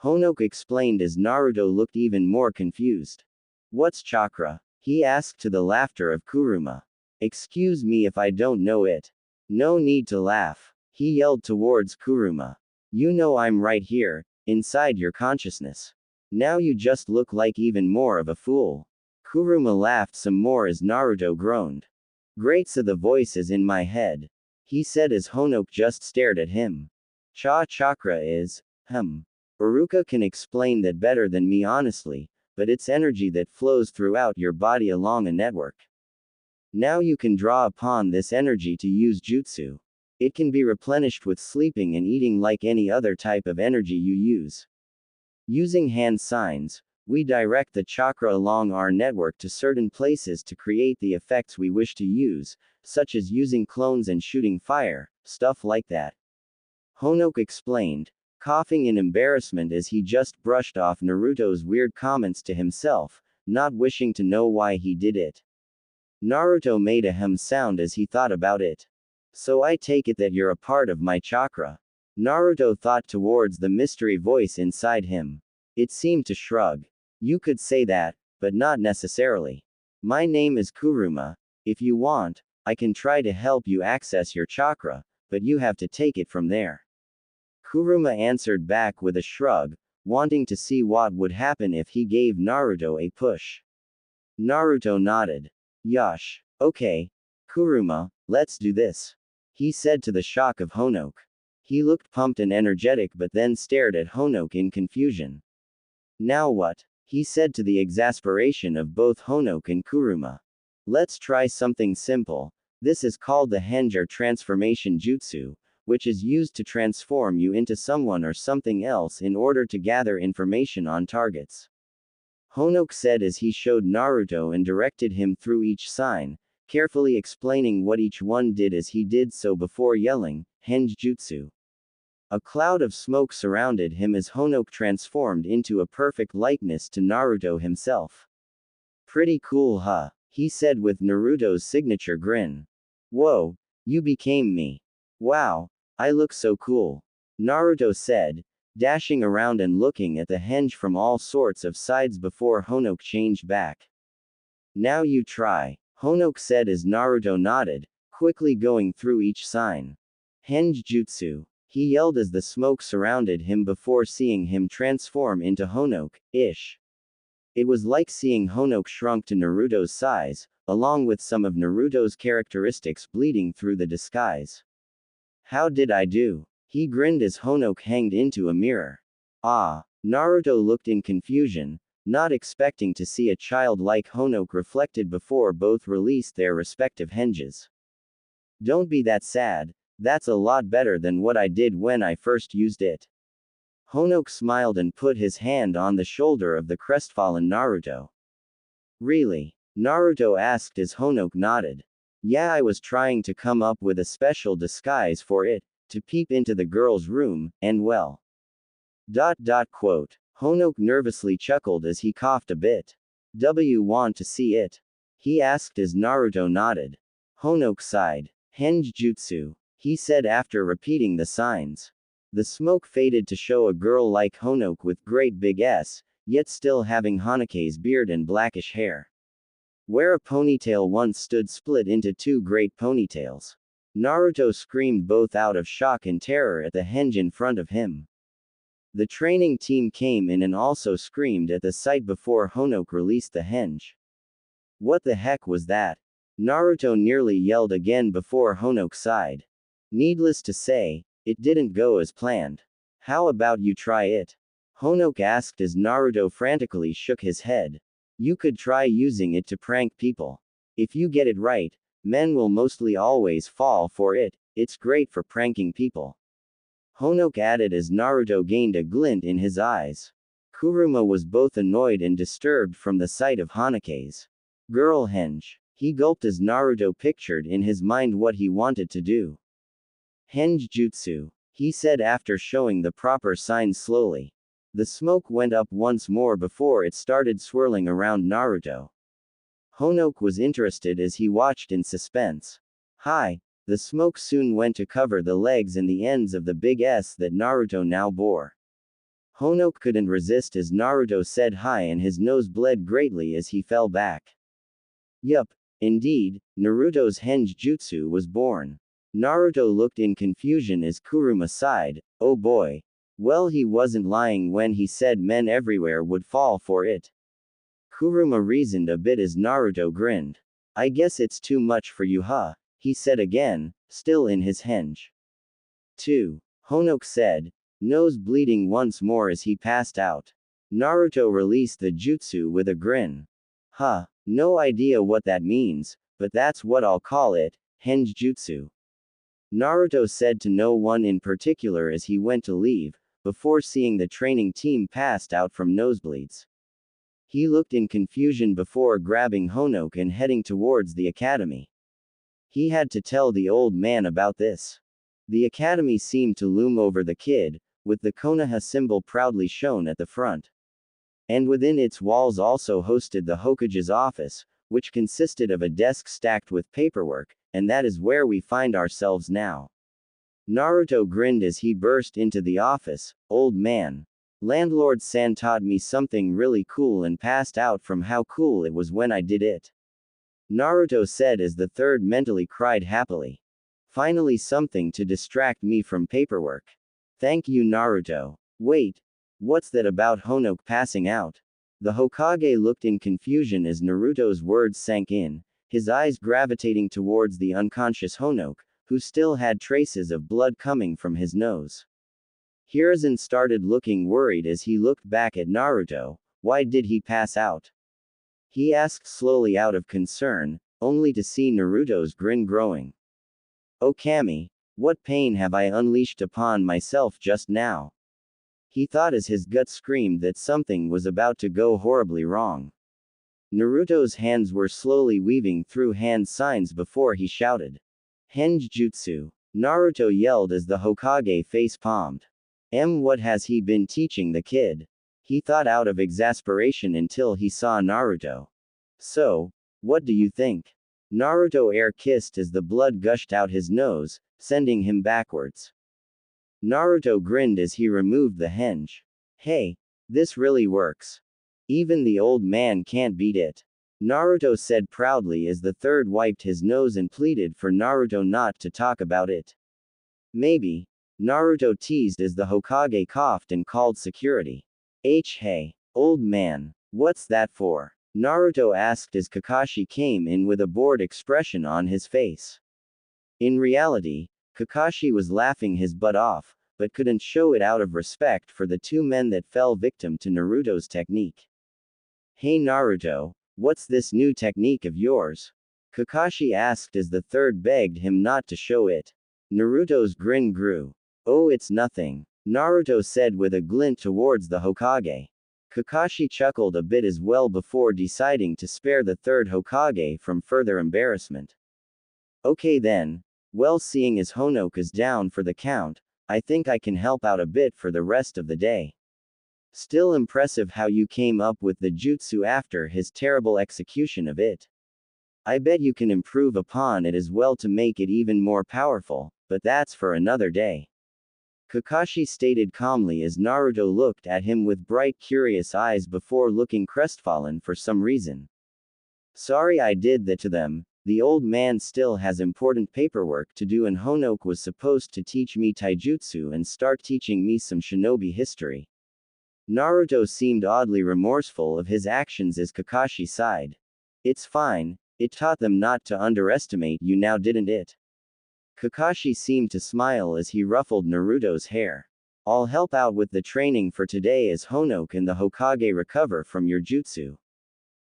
Speaker 1: Honoke explained as Naruto looked even more confused. What's chakra? He asked to the laughter of Kuruma. Excuse me if I don't know it. No need to laugh. He yelled towards Kuruma. You know I'm right here, inside your consciousness. Now you just look like even more of a fool. Kuruma laughed some more as Naruto groaned. Great, so the voice is in my head. He said as Honoke just stared at him. Chakra is, Iruka can explain that better than me honestly, but it's energy that flows throughout your body along a network. Now you can draw upon this energy to use jutsu. It can be replenished with sleeping and eating like any other type of energy you use. Using hand signs, we direct the chakra along our network to certain places to create the effects we wish to use, such as using clones and shooting fire, stuff like that. Honoke explained, coughing in embarrassment as he just brushed off Naruto's weird comments to himself, not wishing to know why he did it. Naruto made a sound as he thought about it. So I take it that you're a part of my chakra. Naruto thought towards the mystery voice inside him. It seemed to shrug. You could say that, but not necessarily. My name is Kuruma. If you want, I can try to help you access your chakra, but you have to take it from there. Kuruma answered back with a shrug, wanting to see what would happen if he gave Naruto a push. Naruto nodded. Yosh. Okay. Kuruma, let's do this. He said to the shock of Honoke. He looked pumped and energetic but then stared at Honoke in confusion. Now what? He said to the exasperation of both Honoke and Kuruma. Let's try something simple. This is called the Henja transformation jutsu, which is used to transform you into someone or something else in order to gather information on targets. Honoke said as he showed Naruto and directed him through each sign, carefully explaining what each one did as he did so before yelling, Henjutsu. A cloud of smoke surrounded him as Honoke transformed into a perfect likeness to Naruto himself. Pretty cool, huh? He said with Naruto's signature grin. Whoa, you became me. Wow, I look so cool. Naruto said, dashing around and looking at the henge from all sorts of sides before Honoke changed back. Now you try, Honoke said as Naruto nodded, quickly going through each sign. Henge jutsu, he yelled as the smoke surrounded him before seeing him transform into Honoke-ish. It was like seeing Honoke shrunk to Naruto's size, along with some of Naruto's characteristics bleeding through the disguise. How did I do? He grinned as Honoke hanged into a mirror. Ah, Naruto looked in confusion, not expecting to see a child like Honoke reflected before both released their respective henges. Don't be that sad, that's a lot better than what I did when I first used it. Honoke smiled and put his hand on the shoulder of the crestfallen Naruto. Really? Naruto asked as Honoke nodded. Yeah, I was trying to come up with a special disguise for it, to peep into the girl's room, and well. Honoke nervously chuckled as he coughed a bit. Want to see it? He asked as Naruto nodded. Honoke sighed. Henge jutsu, he said after repeating the signs. The smoke faded to show a girl like Honoke with great big S, yet still having Honoke's beard and blackish hair. Where a ponytail once stood split into two great ponytails. Naruto screamed both out of shock and terror at the henge in front of him. The training team came in and also screamed at the sight before Honoke released the henge. What the heck was that? Naruto nearly yelled again before Honoke sighed. Needless to say, it didn't go as planned. How about you try it? Honoke asked as Naruto frantically shook his head. You could try using it to prank people. If you get it right, men will mostly always fall for it, it's great for pranking people. Honoke added as Naruto gained a glint in his eyes. Kuruma was both annoyed and disturbed from the sight of Honoke's girl henge. He gulped as Naruto pictured in his mind what he wanted to do. Henge jutsu, he said after showing the proper signs slowly. The smoke went up once more before it started swirling around Naruto. Honoke was interested as he watched in suspense. Hi, the smoke soon went to cover the legs and the ends of the big S that Naruto now bore. Honoke couldn't resist as Naruto said hi and his nose bled greatly as he fell back. Yup, indeed, Naruto's henge jutsu was born. Naruto looked in confusion as Kuruma sighed, "Oh boy. Well, he wasn't lying when he said men everywhere would fall for it." Kuruma reasoned a bit as Naruto grinned. "I guess it's too much for you, huh?" he said again, still in his henge. 2. Honoke said, nose bleeding once more as he passed out. Naruto released the jutsu with a grin. "Huh, no idea what that means, but that's what I'll call it, henge jutsu." Naruto said to no one in particular as he went to leave, before seeing the training team passed out from nosebleeds. He looked in confusion before grabbing Honoke and heading towards the academy. He had to tell the old man about this. The academy seemed to loom over the kid, with the Konoha symbol proudly shown at the front. And within its walls also hosted the Hokage's office, which consisted of a desk stacked with paperwork, and that is where we find ourselves now. Naruto grinned as he burst into the office. "Old man. Landlord San taught me something really cool and passed out from how cool it was when I did it." Naruto said as the third mentally cried happily. "Finally something to distract me from paperwork. Thank you, Naruto. Wait. What's that about Honoke passing out?" The Hokage looked in confusion as Naruto's words sank in, his eyes gravitating towards the unconscious Honoke, who still had traces of blood coming from his nose. Hiruzen started looking worried as he looked back at Naruto. "Why did he pass out?" he asked slowly out of concern, only to see Naruto's grin growing. "Oh Kami, what pain have I unleashed upon myself just now?" he thought as his gut screamed that something was about to go horribly wrong. Naruto's hands were slowly weaving through hand signs before he shouted, "Henge jutsu." Naruto yelled as the Hokage face-palmed. What has he been teaching the kid?" he thought out of exasperation until he saw Naruto. "So, what do you think?" Naruto air-kissed as the blood gushed out his nose, sending him backwards. Naruto grinned as he removed the henge. "Hey, this really works. Even the old man can't beat it," Naruto said proudly as the third wiped his nose and pleaded for Naruto not to talk about it. "Maybe," Naruto teased as the Hokage coughed and called security. Hey, old man, what's that for?" Naruto asked as Kakashi came in with a bored expression on his face. In reality, Kakashi was laughing his butt off, but couldn't show it out of respect for the two men that fell victim to Naruto's technique. "Hey Naruto, what's this new technique of yours?" Kakashi asked as the third begged him not to show it. Naruto's grin grew. "Oh, it's nothing," Naruto said with a glint towards the Hokage. Kakashi chuckled a bit as well before deciding to spare the third Hokage from further embarrassment. "Okay then. Well, seeing as Honoke is down for the count, I think I can help out a bit for the rest of the day." Still impressive how you came up with the jutsu after his terrible execution of it. I bet you can improve upon it as well to make it even more powerful, but that's for another day. Kakashi stated calmly as Naruto looked at him with bright curious eyes before looking crestfallen for some reason. "Sorry I did that to them. The old man still has important paperwork to do and Honoke was supposed to teach me taijutsu and start teaching me some shinobi history." Naruto seemed oddly remorseful of his actions as Kakashi sighed. "It's fine, it taught them not to underestimate you now, didn't it?" Kakashi seemed to smile as he ruffled Naruto's hair. "I'll help out with the training for today as Honoke and the Hokage recover from your jutsu,"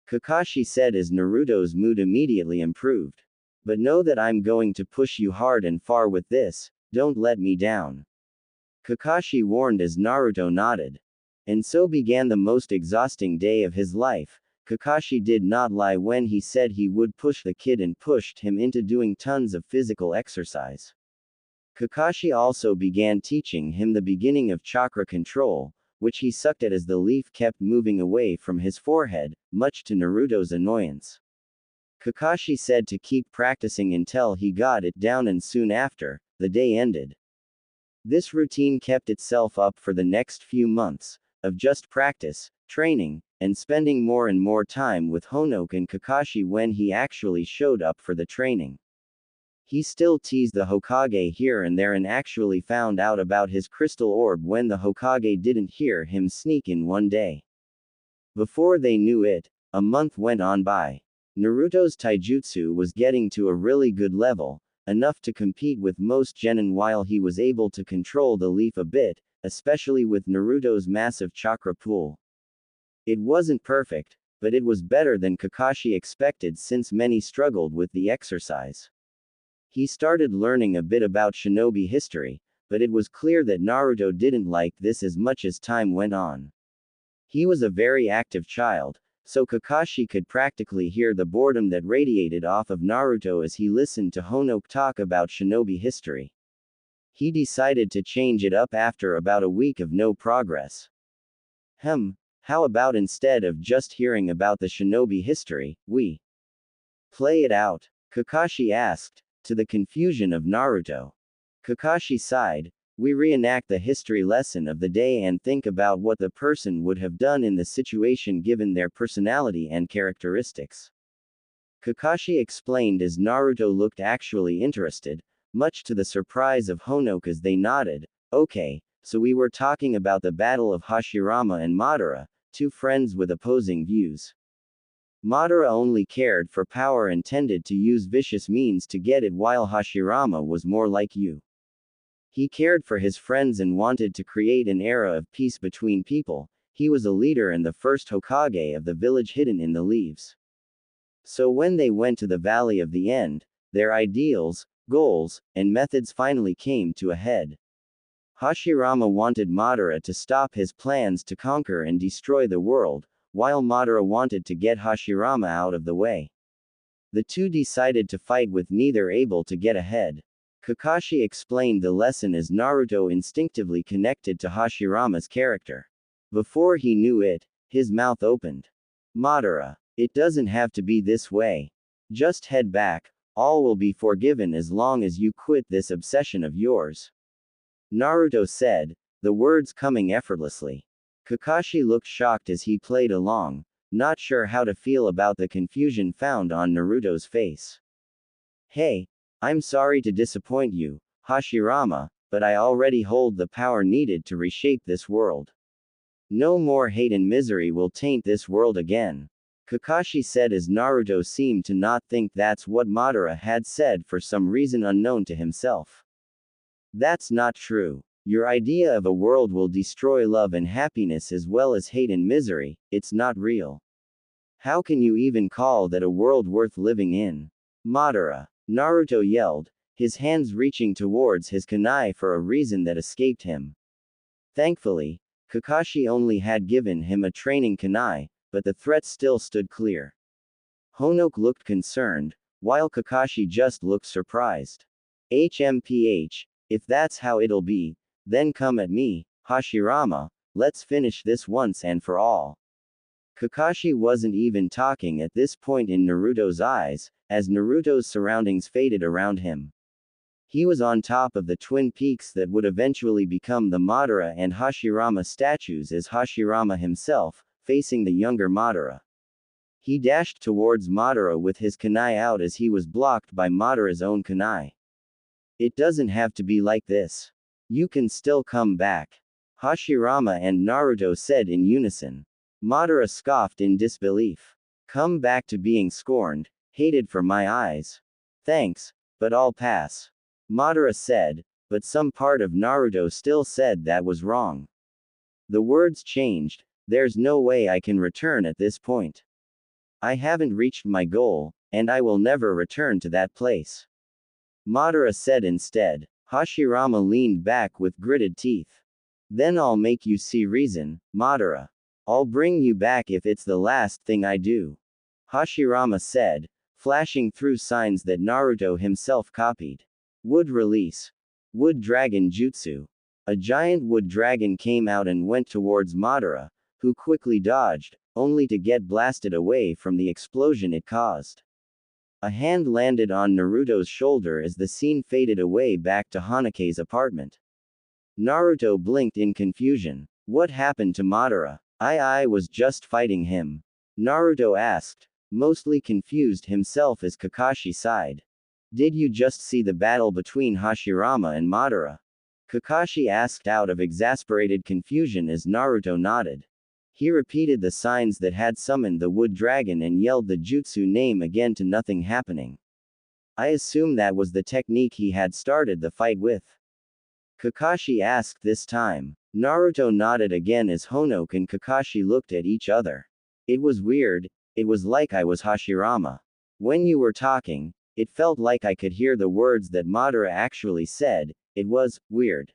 Speaker 1: Kakashi said as Naruto's mood immediately improved. "But know that I'm going to push you hard and far with this, don't let me down," Kakashi warned as Naruto nodded. And so began the most exhausting day of his life. Kakashi did not lie when he said he would push the kid and pushed him into doing tons of physical exercise. Kakashi also began teaching him the beginning of chakra control, which he sucked at as the leaf kept moving away from his forehead, much to Naruto's annoyance. Kakashi said to keep practicing until he got it down and soon after, the day ended. This routine kept itself up for the next few months, of just practice, training, and spending more and more time with Honoke and Kakashi when he actually showed up for the training. He still teased the Hokage here and there and actually found out about his crystal orb when the Hokage didn't hear him sneak in one day. Before they knew it, a month went on by. Naruto's taijutsu was getting to a really good level, enough to compete with most genin while he was able to control the leaf a bit, especially with Naruto's massive chakra pool. It wasn't perfect, but it was better than Kakashi expected since many struggled with the exercise. He started learning a bit about shinobi history, but it was clear that Naruto didn't like this as much as time went on. He was a very active child, so Kakashi could practically hear the boredom that radiated off of Naruto as he listened to Honoka talk about shinobi history. He decided to change it up after about a week of no progress. How about instead of just hearing about the shinobi history, we play it out? Kakashi asked, to the confusion of Naruto. Kakashi sighed. We reenact the history lesson of the day and think about what the person would have done in the situation given their personality and characteristics. Kakashi explained as Naruto looked actually interested, much to the surprise of Honoka as they nodded. Okay, so we were talking about the battle of Hashirama and Madara, two friends with opposing views. Madara only cared for power and tended to use vicious means to get it while Hashirama was more like you. He cared for his friends and wanted to create an era of peace between people. He was a leader and the first Hokage of the village hidden in the leaves. So when they went to the Valley of the End, their ideals, goals, and methods finally came to a head. Hashirama wanted Madara to stop his plans to conquer and destroy the world, while Madara wanted to get Hashirama out of the way. The two decided to fight with neither able to get ahead. Kakashi explained the lesson as Naruto instinctively connected to Hashirama's character. Before he knew it, his mouth opened. Madara, it doesn't have to be this way. Just head back, all will be forgiven as long as you quit this obsession of yours. Naruto said, the words coming effortlessly. Kakashi looked shocked as he played along, not sure how to feel about the confusion found on Naruto's face. Hey, I'm sorry to disappoint you, Hashirama, but I already hold the power needed to reshape this world. No more hate and misery will taint this world again. Kakashi said as Naruto seemed to not think that's what Madara had said for some reason unknown to himself. That's not true. Your idea of a world will destroy love and happiness as well as hate and misery, it's not real. How can you even call that a world worth living in? Madara, Naruto yelled, his hands reaching towards his kunai for a reason that escaped him. Thankfully, Kakashi only had given him a training kunai, but the threat still stood clear. Honoka looked concerned, while Kakashi just looked surprised. HMPH, if that's how it'll be, then come at me, Hashirama, let's finish this once and for all. Kakashi wasn't even talking at this point in Naruto's eyes, as Naruto's surroundings faded around him. He was on top of the twin peaks that would eventually become the Madara and Hashirama statues as Hashirama himself, facing the younger Madara. He dashed towards Madara with his kunai out as he was blocked by Madara's own kunai. It doesn't have to be like this. You can still come back. Hashirama and Naruto said in unison. Madara scoffed in disbelief. Come back to being scorned, hated for my eyes. Thanks, but I'll pass. Madara said, but some part of Naruto still said that was wrong. The words changed, there's no way I can return at this point. I haven't reached my goal, and I will never return to that place. Madara said instead. Hashirama leaned back with gritted teeth. Then I'll make you see reason, Madara. I'll bring you back if it's the last thing I do. Hashirama said, flashing through signs that Naruto himself copied. Wood release. Wood dragon jutsu. A giant wood dragon came out and went towards Madara, who quickly dodged, only to get blasted away from the explosion it caused. A hand landed on Naruto's shoulder as the scene faded away back to Hanake's apartment. Naruto blinked in confusion. What happened to Madara? I was just fighting him. Naruto asked, mostly confused himself as Kakashi sighed. Did you just see the battle between Hashirama and Madara? Kakashi asked out of exasperated confusion as Naruto nodded. He repeated the signs that had summoned the wood dragon and yelled the jutsu name again to nothing happening. I assume that was the technique he had started the fight with. Kakashi asked this time. Naruto nodded again as Honoke and Kakashi looked at each other. It was weird, it was like I was Hashirama. When you were talking, it felt like I could hear the words that Madara actually said. It was weird.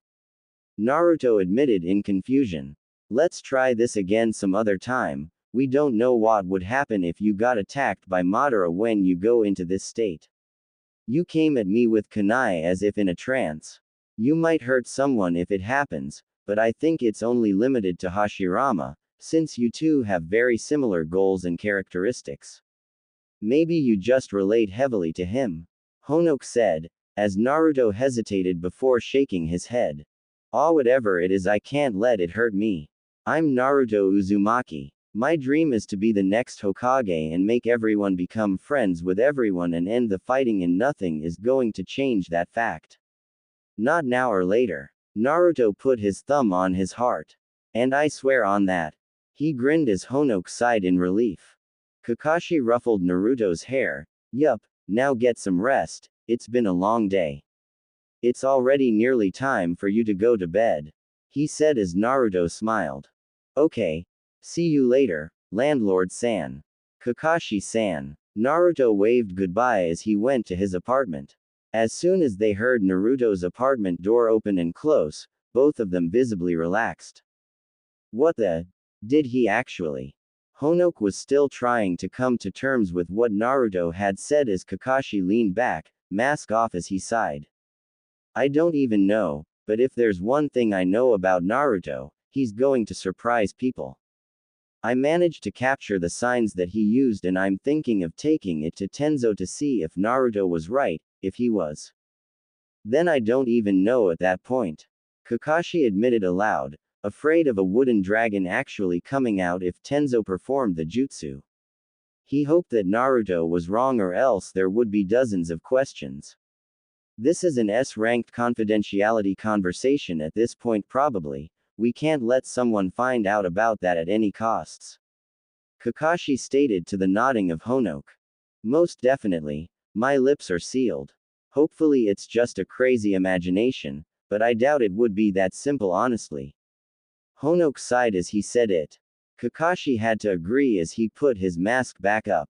Speaker 1: Naruto admitted in confusion. Let's try this again some other time. We don't know what would happen if you got attacked by Madara when you go into this state. You came at me with kunai as if in a trance. You might hurt someone if it happens, but I think it's only limited to Hashirama, since you two have very similar goals and characteristics. Maybe you just relate heavily to him. Honoke said, as Naruto hesitated before shaking his head. Whatever it is, I can't let it hurt me. I'm Naruto Uzumaki. My dream is to be the next Hokage and make everyone become friends with everyone and end the fighting, and nothing is going to change that fact. Not now or later. Naruto put his thumb on his heart. And I swear on that. He grinned as Honoke sighed in relief. Kakashi ruffled Naruto's hair. Yup, now get some rest, it's been a long day. It's already nearly time for you to go to bed, he said as Naruto smiled. Okay. See you later, Landlord-san. Kakashi-san. Naruto waved goodbye as he went to his apartment. As soon as they heard Naruto's apartment door open and close, both of them visibly relaxed. What the? Did he actually? Honoke was still trying to come to terms with what Naruto had said as Kakashi leaned back, mask off as he sighed. I don't even know, but if there's one thing I know about Naruto, he's going to surprise people. I managed to capture the signs that he used and I'm thinking of taking it to Tenzo to see if Naruto was right, if he was. Then I don't even know at that point. Kakashi admitted aloud, afraid of a wooden dragon actually coming out if Tenzo performed the jutsu. He hoped that Naruto was wrong, or else there would be dozens of questions. This is an S-ranked confidentiality conversation at this point probably. We can't let someone find out about that at any costs. Kakashi stated to the nodding of Honoke. Most definitely. My lips are sealed. Hopefully it's just a crazy imagination, but I doubt it would be that simple honestly. Honoke sighed as he said it. Kakashi had to agree as he put his mask back up.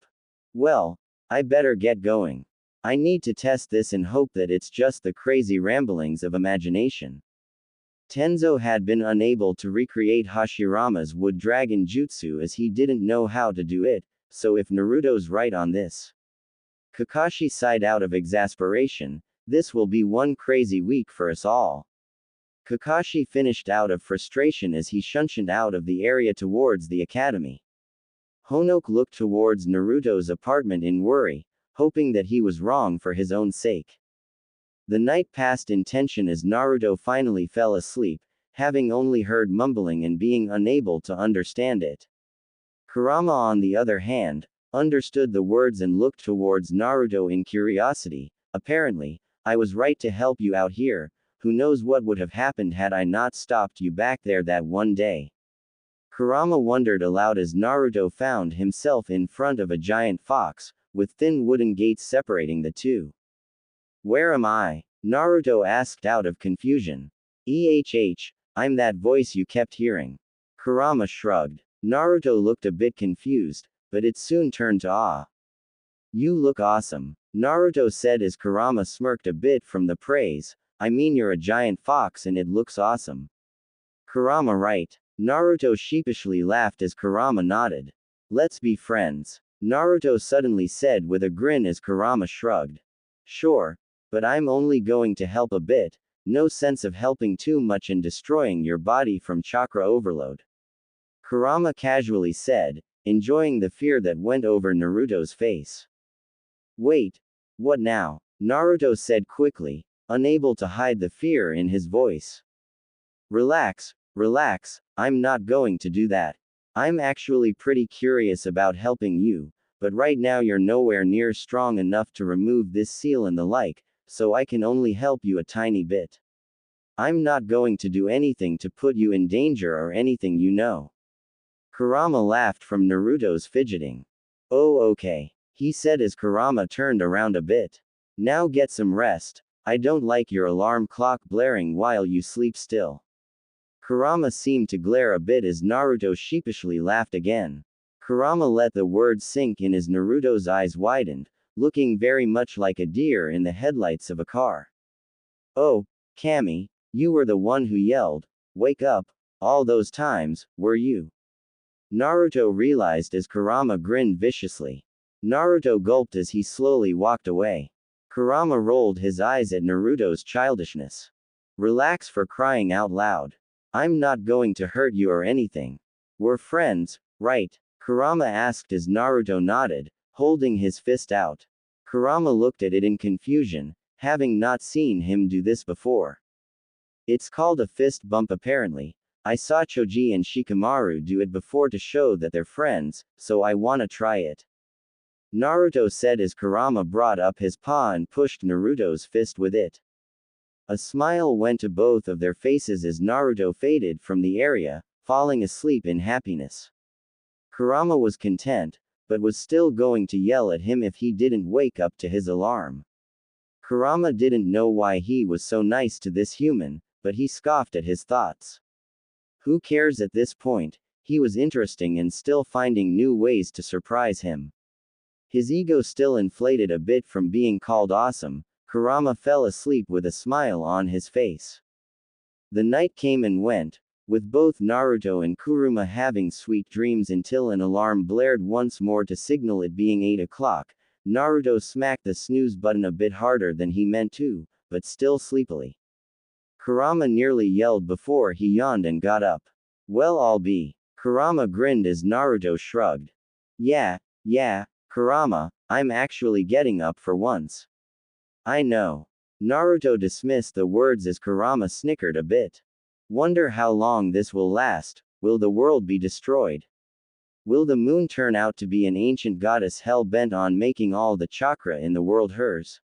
Speaker 1: Well, I better get going. I need to test this and hope that it's just the crazy ramblings of imagination. Tenzo had been unable to recreate Hashirama's wood dragon jutsu as he didn't know how to do it, so if Naruto's right on this. Kakashi sighed out of exasperation. This will be one crazy week for us all. Kakashi finished out of frustration as he shunted out of the area towards the academy. Honoke looked towards Naruto's apartment in worry, hoping that he was wrong for his own sake. The night passed in tension as Naruto finally fell asleep, having only heard mumbling and being unable to understand it. Kurama, on the other hand, understood the words and looked towards Naruto in curiosity. Apparently, I was right to help you out here. Who knows what would have happened had I not stopped you back there that one day. Kurama wondered aloud as Naruto found himself in front of a giant fox, with thin wooden gates separating the two. Where am I? Naruto asked out of confusion. I'm that voice you kept hearing. Kurama shrugged. Naruto looked a bit confused, but it soon turned to awe. You look awesome, Naruto said as Kurama smirked a bit from the praise. I mean, you're a giant fox and it looks awesome. Kurama right. Naruto sheepishly laughed as Kurama nodded. Let's be friends, Naruto suddenly said with a grin as Kurama shrugged. Sure. But I'm only going to help a bit, no sense of helping too much and destroying your body from chakra overload. Kurama casually said, enjoying the fear that went over Naruto's face. Wait. What now? Naruto said quickly, unable to hide the fear in his voice. Relax, I'm not going to do that. I'm actually pretty curious about helping you, but right now you're nowhere near strong enough to remove this seal and the like, so I can only help you a tiny bit. I'm not going to do anything to put you in danger or anything, you know. Kurama laughed from Naruto's fidgeting. Oh, okay, he said as Kurama turned around a bit. Now get some rest. I don't like your alarm clock blaring while you sleep still. Kurama seemed to glare a bit as Naruto sheepishly laughed again. Kurama let the words sink in as Naruto's eyes widened, looking very much like a deer in the headlights of a car. Oh, Kami, you were the one who yelled, "Wake up," all those times, were you? Naruto realized as Kurama grinned viciously. Naruto gulped as he slowly walked away. Kurama rolled his eyes at Naruto's childishness. Relax, for crying out loud. I'm not going to hurt you or anything. We're friends, right? Kurama asked as Naruto nodded, holding his fist out. Kurama looked at it in confusion, having not seen him do this before. It's called a fist bump apparently. I saw Choji and Shikamaru do it before to show that they're friends, so I wanna try it. Naruto said as Kurama brought up his paw and pushed Naruto's fist with it. A smile went to both of their faces as Naruto faded from the area, falling asleep in happiness. Kurama was content, but was still going to yell at him if he didn't wake up to his alarm. Kurama didn't know why he was so nice to this human, but he scoffed at his thoughts. Who cares at this point? He was interesting and still finding new ways to surprise him. His ego still inflated a bit from being called awesome, Kurama fell asleep with a smile on his face. The night came and went, with both Naruto and Kurama having sweet dreams until an alarm blared once more to signal it being 8 o'clock. Naruto smacked the snooze button a bit harder than he meant to, but still sleepily. Kurama nearly yelled before he yawned and got up. Well, I'll be. Kurama grinned as Naruto shrugged. Yeah, Kurama, I'm actually getting up for once. I know. Naruto dismissed the words as Kurama snickered a bit. Wonder how long this will last. Will the world be destroyed? Will the moon turn out to be an ancient goddess hell-bent on making all the chakra in the world hers?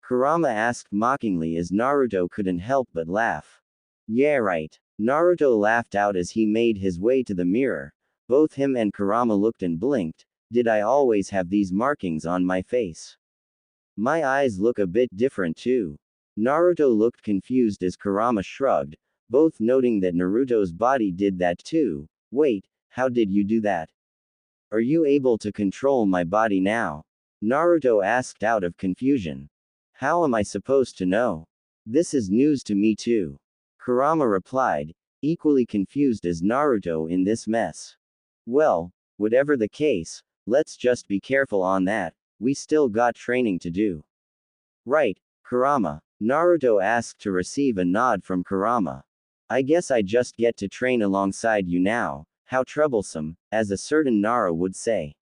Speaker 1: Kurama asked mockingly as Naruto couldn't help but laugh. Yeah, right. Naruto laughed out as he made his way to the mirror. Both him and Kurama looked and blinked. Did I always have these markings on my face? My eyes look a bit different too. Naruto looked confused as Kurama shrugged, both noting that Naruto's body did that too. Wait, how did you do that? Are you able to control my body now? Naruto asked out of confusion. How am I supposed to know? This is news to me too. Kurama replied, equally confused as Naruto in this mess. Well, whatever the case, let's just be careful on that, we still got training to do. Right, Kurama. Naruto asked to receive a nod from Kurama. I guess I just get to train alongside you now, how troublesome, as a certain Nara would say.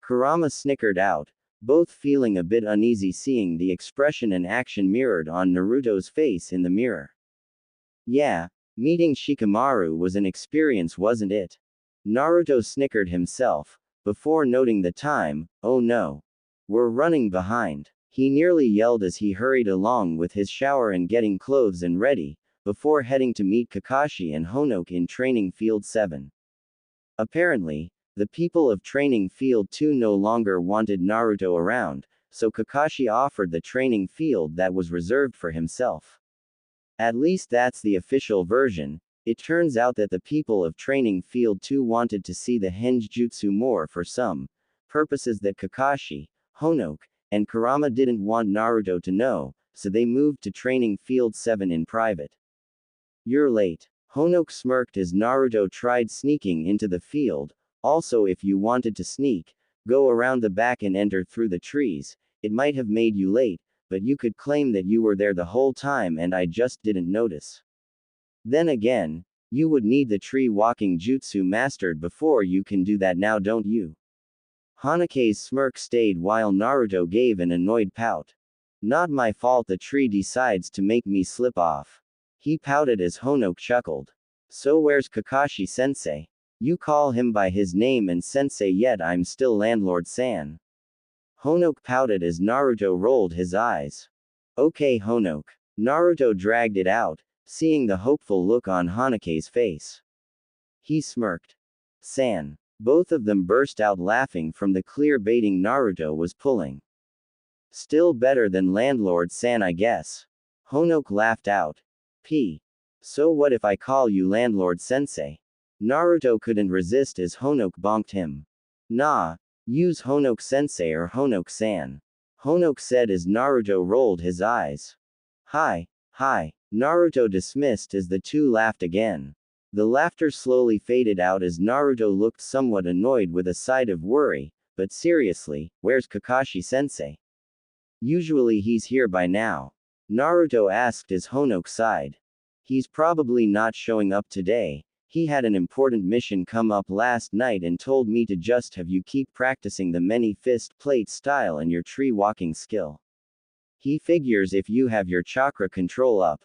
Speaker 1: Kurama snickered out, both feeling a bit uneasy seeing the expression and action mirrored on Naruto's face in the mirror. Yeah, meeting Shikamaru was an experience, wasn't it? Naruto snickered himself, before noting the time. Oh no. We're running behind. He nearly yelled as he hurried along with his shower and getting clothes and ready, before heading to meet Kakashi and Honoke in Training Field 7. Apparently, the people of Training Field 2 no longer wanted Naruto around, so Kakashi offered the training field that was reserved for himself. At least that's the official version. It turns out that the people of Training Field 2 wanted to see the Henjutsu more for some purposes that Kakashi, Honoke, and Kurama didn't want Naruto to know, so they moved to Training Field 7 in private. You're late. Honoke smirked as Naruto tried sneaking into the field. Also, if you wanted to sneak, go around the back and enter through the trees. It might have made you late, but you could claim that you were there the whole time and I just didn't notice. Then again, you would need the tree walking jutsu mastered before you can do that now, don't you? Honoke's smirk stayed while Naruto gave an annoyed pout. Not my fault the tree decides to make me slip off. He pouted as Honoke chuckled. So where's Kakashi-sensei? You call him by his name and sensei, yet I'm still Landlord-san. Honoke pouted as Naruto rolled his eyes. Okay, Honoke. Naruto dragged it out, seeing the hopeful look on Hanake's face. He smirked. San. Both of them burst out laughing from the clear baiting Naruto was pulling. Still better than Landlord-san, I guess. Honoke laughed out. So what if I call you Landlord-sensei? Naruto couldn't resist as Honoke bonked him. Nah. Use Honoke-sensei or Honoke-san. Honoke said as Naruto rolled his eyes. Hi. Naruto dismissed as the two laughed again. The laughter slowly faded out as Naruto looked somewhat annoyed with a side of worry, but seriously, where's Kakashi-sensei? Usually he's here by now. Naruto asked as Honoke sighed. He's probably not showing up today. He had an important mission come up last night and told me to just have you keep practicing the many fist plate style and your tree walking skill. He figures if you have your chakra control up.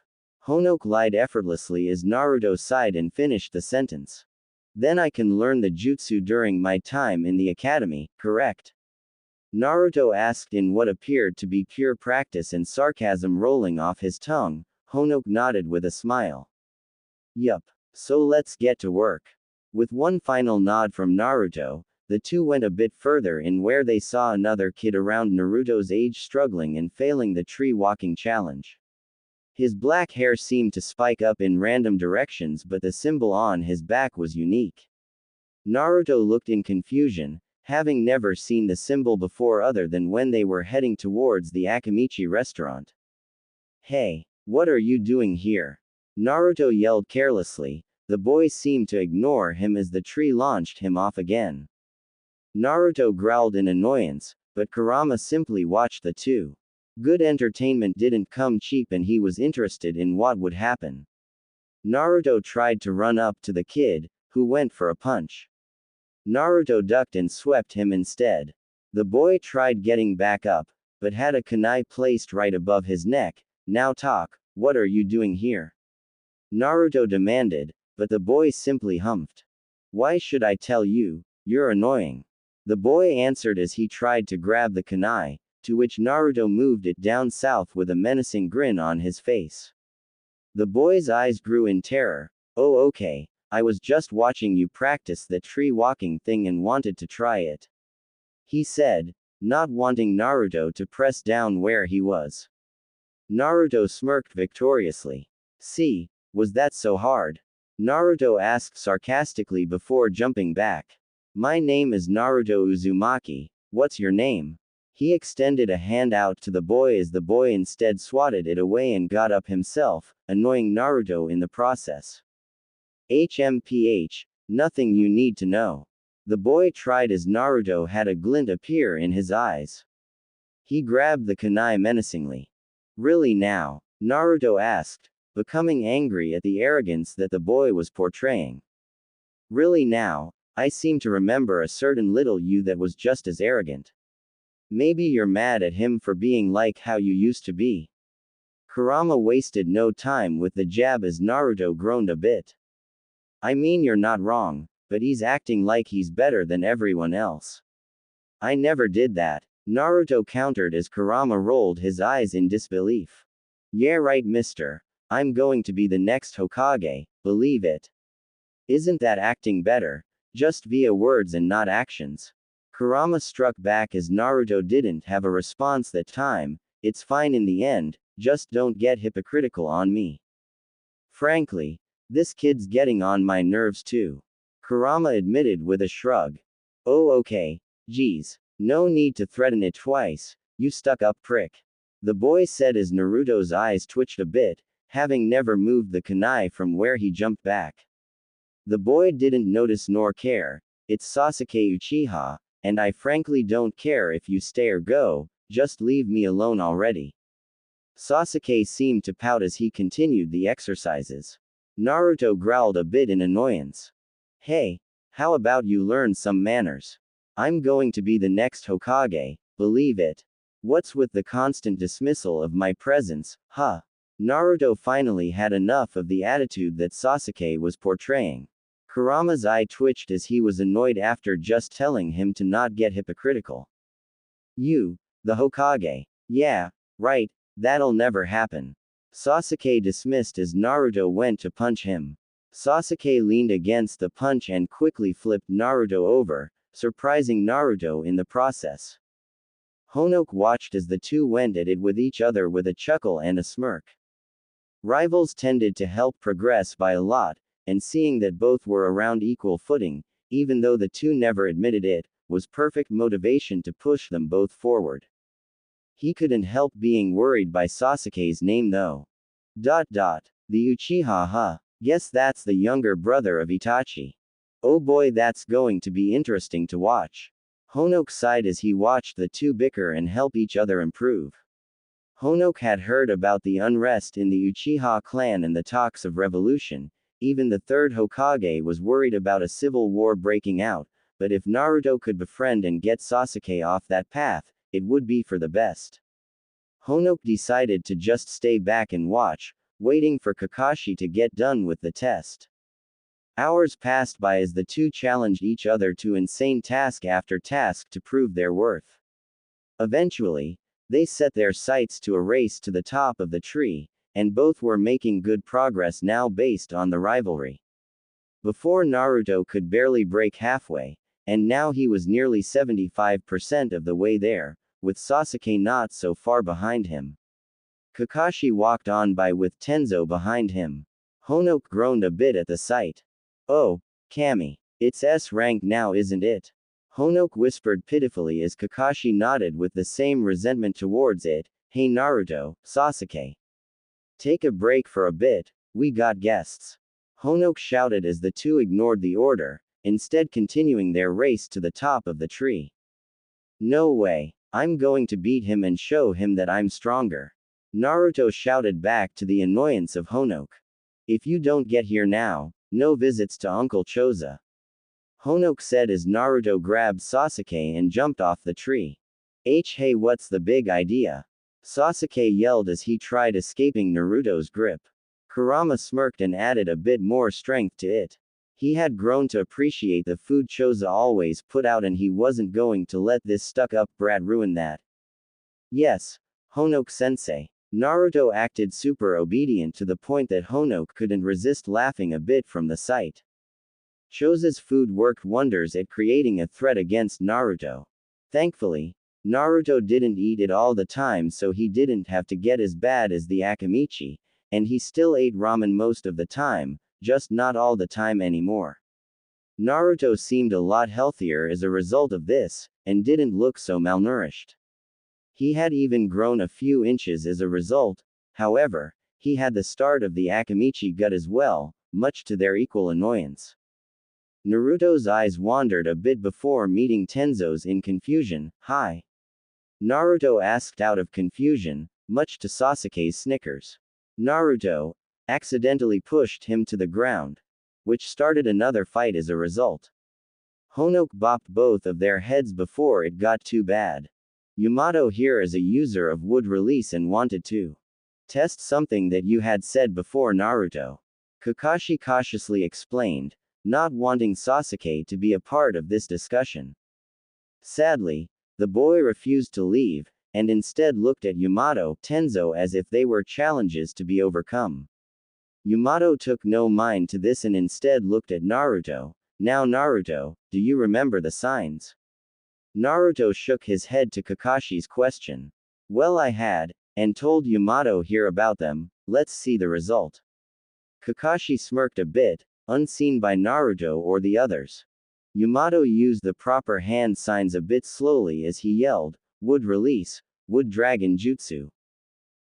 Speaker 1: Honoke lied effortlessly as Naruto sighed and finished the sentence. Then I can learn the jutsu during my time in the academy, correct? Naruto asked in what appeared to be pure practice and sarcasm rolling off his tongue. Honoke nodded with a smile. Yup. So let's get to work. With one final nod from Naruto, the two went a bit further in where they saw another kid around Naruto's age struggling and failing the tree walking challenge. His black hair seemed to spike up in random directions, but the symbol on his back was unique. Naruto looked in confusion, having never seen the symbol before other than when they were heading towards the Akimichi restaurant. Hey, what are you doing here? Naruto yelled carelessly. The boy seemed to ignore him as the tree launched him off again. Naruto growled in annoyance, but Kurama simply watched the two. Good entertainment didn't come cheap and he was interested in what would happen. Naruto tried to run up to the kid, who went for a punch. Naruto ducked and swept him instead. The boy tried getting back up, but had a kunai placed right above his neck. Now talk, what are you doing here? Naruto demanded, but the boy simply humphed. Why should I tell you? You're annoying. The boy answered as he tried to grab the kunai, to which Naruto moved it down south with a menacing grin on his face. The boy's eyes grew in terror. Oh, okay. I was just watching you practice that tree walking thing and wanted to try it. He said, not wanting Naruto to press down where he was. Naruto smirked victoriously. See, was that so hard? Naruto asked sarcastically before jumping back. My name is Naruto Uzumaki. What's your name? He extended a hand out to the boy as the boy instead swatted it away and got up himself, annoying Naruto in the process. HMPH, nothing you need to know. The boy tried as Naruto had a glint appear in his eyes. He grabbed the kunai menacingly. Really now? Naruto asked, becoming angry at the arrogance that the boy was portraying. Really now? I seem to remember a certain little you that was just as arrogant. Maybe you're mad at him for being like how you used to be. Kurama wasted no time with the jab as Naruto groaned a bit. I mean, you're not wrong, but he's acting like he's better than everyone else. I never did that, Naruto countered as Kurama rolled his eyes in disbelief. Yeah right, mister. I'm going to be the next Hokage, believe it. Isn't that acting better? Just via words and not actions. Kurama struck back as Naruto didn't have a response that time. It's fine in the end, just don't get hypocritical on me. Frankly, this kid's getting on my nerves too. Kurama admitted with a shrug. Oh okay, geez, no need to threaten it twice, you stuck-up prick. The boy said as Naruto's eyes twitched a bit, having never moved the kunai from where he jumped back. The boy didn't notice nor care. It's Sasuke Uchiha, and I frankly don't care if you stay or go, just leave me alone already. Sasuke seemed to pout as he continued the exercises. Naruto growled a bit in annoyance. Hey, how about you learn some manners? I'm going to be the next Hokage, believe it. What's with the constant dismissal of my presence, huh? Naruto finally had enough of the attitude that Sasuke was portraying. Kurama's eye twitched as he was annoyed after just telling him to not get hypocritical. You, the Hokage. Yeah, right, that'll never happen. Sasuke dismissed as Naruto went to punch him. Sasuke leaned against the punch and quickly flipped Naruto over, surprising Naruto in the process. Honoke watched as the two went at it with each other with a chuckle and a smirk. Rivals tended to help progress by a lot, and seeing that both were around equal footing, even though the two never admitted it, was perfect motivation to push them both forward. He couldn't help being worried by Sasuke's name though. The Uchiha huh? Guess that's the younger brother of Itachi. Oh boy, that's going to be interesting to watch. Honoke sighed as he watched the two bicker and help each other improve. Honoke had heard about the unrest in the Uchiha clan and the talks of revolution. Even the third Hokage was worried about a civil war breaking out, but if Naruto could befriend and get Sasuke off that path, it would be for the best. Honoke decided to just stay back and watch, waiting for Kakashi to get done with the test. Hours passed by as the two challenged each other to insane task after task to prove their worth. Eventually, they set their sights to a race to the top of the tree, and both were making good progress now based on the rivalry. Before Naruto could barely break halfway, and now he was nearly 75% of the way there, with Sasuke not so far behind him. Kakashi walked on by with Tenzo behind him. Honoke groaned a bit at the sight. Oh, Kami. It's S rank now, isn't it? Honoke whispered pitifully as Kakashi nodded with the same resentment towards it. Hey Naruto, Sasuke. Take a break for a bit, we got guests. Honoke shouted as the two ignored the order, instead continuing their race to the top of the tree. No way, I'm going to beat him and show him that I'm stronger. Naruto shouted back to the annoyance of Honoke. If you don't get here now, no visits to Uncle Choza. Honoke said as Naruto grabbed Sasuke and jumped off the tree. Hey, what's the big idea? Sasuke yelled as he tried escaping Naruto's grip. Kurama smirked and added a bit more strength to it. He had grown to appreciate the food Choza always put out and he wasn't going to let this stuck-up brat ruin that. Yes, Honoke-sensei. Naruto acted super obedient to the point that Honoke couldn't resist laughing a bit from the sight. Choza's food worked wonders at creating a threat against Naruto. Thankfully, Naruto didn't eat it all the time so he didn't have to get as bad as the Akamichi, and he still ate ramen most of the time, just not all the time anymore. Naruto seemed a lot healthier as a result of this, and didn't look so malnourished. He had even grown a few inches as a result. However, he had the start of the Akamichi gut as well, much to their equal annoyance. Naruto's eyes wandered a bit before meeting Tenzo's in confusion. Hi. Naruto asked out of confusion, much to Sasuke's snickers. Naruto accidentally pushed him to the ground, which started another fight as a result. Honoke bopped both of their heads before it got too bad. Yamato here is a user of wood release and wanted to test something that you had said before, Naruto. Kakashi cautiously explained, not wanting Sasuke to be a part of this discussion. Sadly, the boy refused to leave, and instead looked at Yamato, Tenzo as if they were challenges to be overcome. Yamato took no mind to this and instead looked at Naruto. Now Naruto, do you remember the signs? Naruto shook his head to Kakashi's question. Well, I had, and told Yamato here about them. Let's see the result. Kakashi smirked a bit, unseen by Naruto or the others. Yamato used the proper hand signs a bit slowly as he yelled, Wood release, Wood Dragon Jutsu.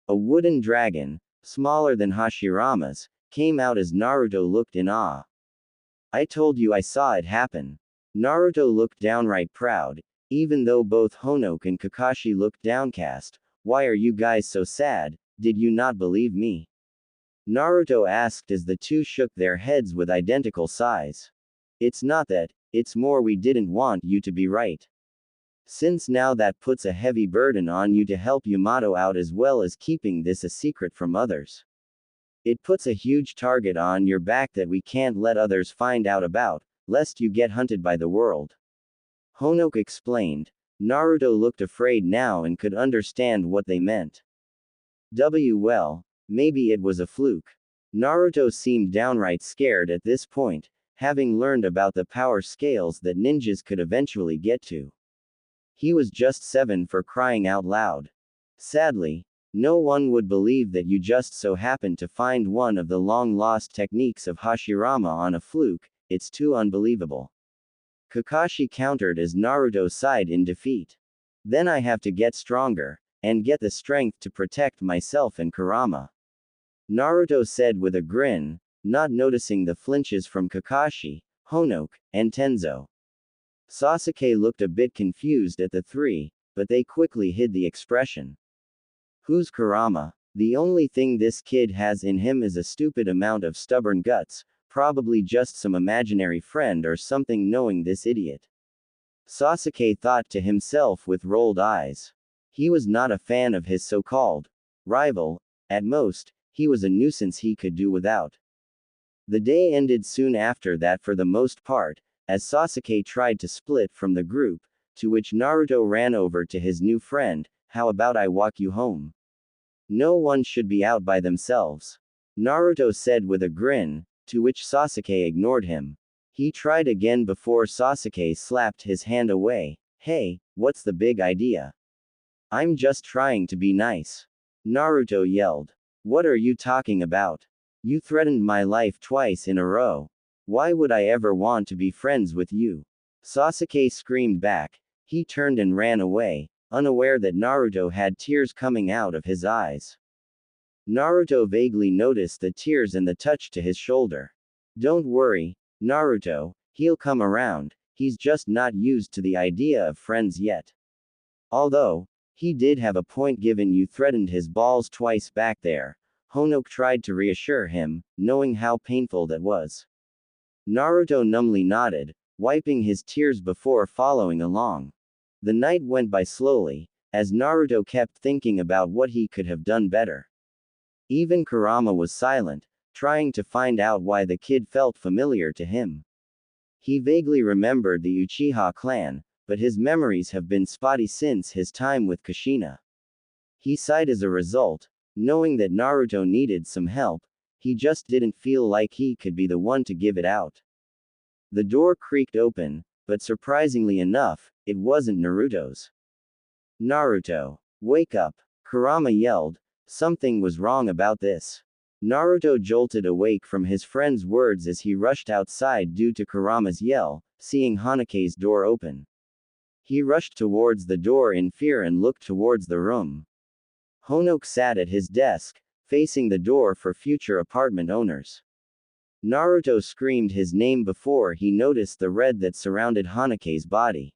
Speaker 1: A wooden dragon, smaller than Hashirama's, came out as Naruto looked in awe. I told you I saw it happen. Naruto looked downright proud, even though both Honoke and Kakashi looked downcast. Why are you guys so sad? Did you not believe me? Naruto asked as the two shook their heads with identical sighs. It's not that, it's more we didn't want you to be right. Since now that puts a heavy burden on you to help Yamato out as well as keeping this a secret from others. It puts a huge target on your back that we can't let others find out about, lest you get hunted by the world. Honoke explained. Naruto looked afraid now and could understand what they meant. Well, maybe it was a fluke. Naruto seemed downright scared at this point, having learned about the power scales that ninjas could eventually get to. He was just 7 for crying out loud. Sadly, no one would believe that you just so happened to find one of the long-lost techniques of Hashirama on a fluke. It's too unbelievable. Kakashi countered as Naruto sighed in defeat. Then I have to get stronger, and get the strength to protect myself and Kurama. Naruto said with a grin, not noticing the flinches from Kakashi, Honoke, and Tenzo. Sasuke looked a bit confused at the three, but they quickly hid the expression. Who's Kurama? The only thing this kid has in him is a stupid amount of stubborn guts, probably just some imaginary friend or something, knowing this idiot. Sasuke thought to himself with rolled eyes. He was not a fan of his so-called rival. At most, he was a nuisance he could do without. The day ended soon after that for the most part, as Sasuke tried to split from the group, to which Naruto ran over to his new friend. How about I walk you home? No one should be out by themselves. Naruto said with a grin, to which Sasuke ignored him. He tried again before Sasuke slapped his hand away. Hey, what's the big idea? I'm just trying to be nice. Naruto yelled. What are you talking about? You threatened my life twice in a row. Why would I ever want to be friends with you? Sasuke screamed back. He turned and ran away, unaware that Naruto had tears coming out of his eyes. Naruto vaguely noticed the tears and the touch to his shoulder. Don't worry, Naruto, he'll come around, he's just not used to the idea of friends yet. Although, he did have a point given you threatened his balls twice back there. Honoke tried to reassure him, knowing how painful that was. Naruto numbly nodded, wiping his tears before following along. The night went by slowly, as Naruto kept thinking about what he could have done better. Even Kurama was silent, trying to find out why the kid felt familiar to him. He vaguely remembered the Uchiha clan, but his memories have been spotty since his time with Kushina. He sighed as a result, knowing that Naruto needed some help. He just didn't feel like he could be the one to give it out. The door creaked open, but surprisingly enough, it wasn't Naruto's. Naruto, wake up! Kurama yelled. Something was wrong about this. Naruto jolted awake from his friend's words as he rushed outside due to Kurama's yell, seeing Honoke's door open. He rushed towards the door in fear and looked towards the room. Honoke sat at his desk, facing the door for future apartment owners. Naruto screamed his name before he noticed the red that surrounded Honoke's body.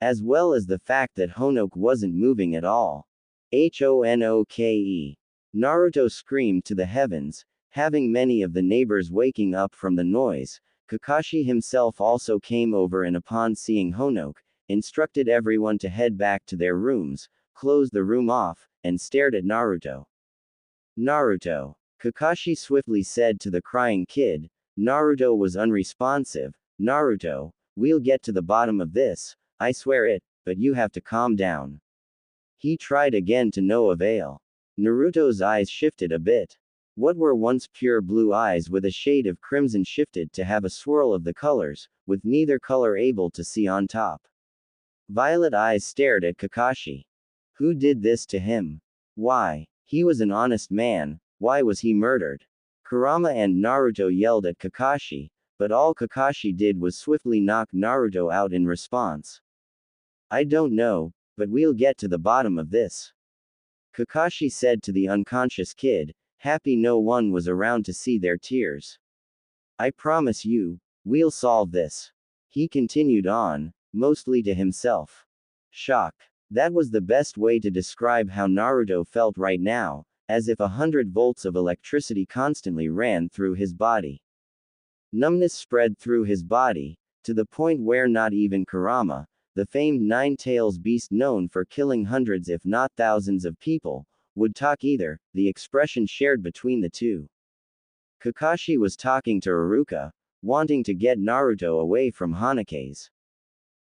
Speaker 1: As well as the fact that Honoke wasn't moving at all. Honoke. Naruto screamed to the heavens, having many of the neighbors waking up from the noise. Kakashi himself also came over and upon seeing Honoke, instructed everyone to head back to their rooms, closed the room off, and stared at Naruto. Naruto. Kakashi swiftly said to the crying kid. Naruto was unresponsive. Naruto, we'll get to the bottom of this, I swear it, but you have to calm down. He tried again to no avail. Naruto's eyes shifted a bit. What were once pure blue eyes with a shade of crimson shifted to have a swirl of the colors, with neither color able to see on top. Violet eyes stared at Kakashi. Who did this to him? Why? He was an honest man. Why was he murdered? Kurama and Naruto yelled at Kakashi, but all Kakashi did was swiftly knock Naruto out in response. I don't know, but we'll get to the bottom of this. Kakashi said to the unconscious kid, happy no one was around to see their tears. I promise you, we'll solve this. He continued on, mostly to himself. Shock. That was the best way to describe how Naruto felt right now, as if 100 volts of electricity constantly ran through his body. Numbness spread through his body, to the point where not even Kurama, the famed nine-tails beast known for killing hundreds if not thousands of people, would talk either. The expression shared between the two. Kakashi was talking to Iruka, wanting to get Naruto away from Hanake's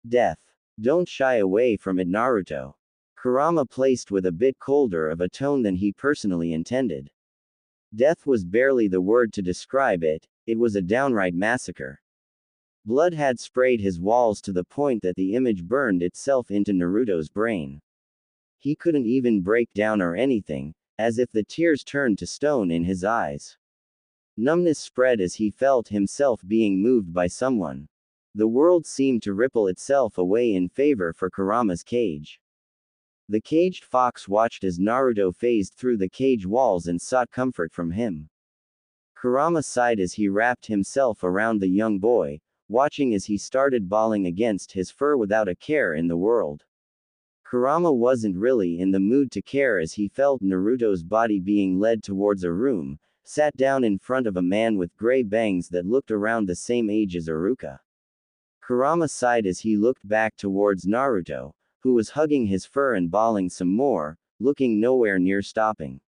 Speaker 1: death. Don't shy away from it, Naruto. Kurama placed with a bit colder of a tone than he personally intended. Death was barely the word to describe it, it was a downright massacre. Blood had sprayed his walls to the point that the image burned itself into Naruto's brain. He couldn't even break down or anything, as if the tears turned to stone in his eyes. Numbness spread as he felt himself being moved by someone. The world seemed to ripple itself away in favor for Kurama's cage. The caged fox watched as Naruto phased through the cage walls and sought comfort from him. Kurama sighed as he wrapped himself around the young boy, watching as he started bawling against his fur without a care in the world. Kurama wasn't really in the mood to care as he felt Naruto's body being led towards a room, sat down in front of a man with gray bangs that looked around the same age as Iruka. Kurama sighed as he looked back towards Naruto, who was hugging his fur and bawling some more, looking nowhere near stopping.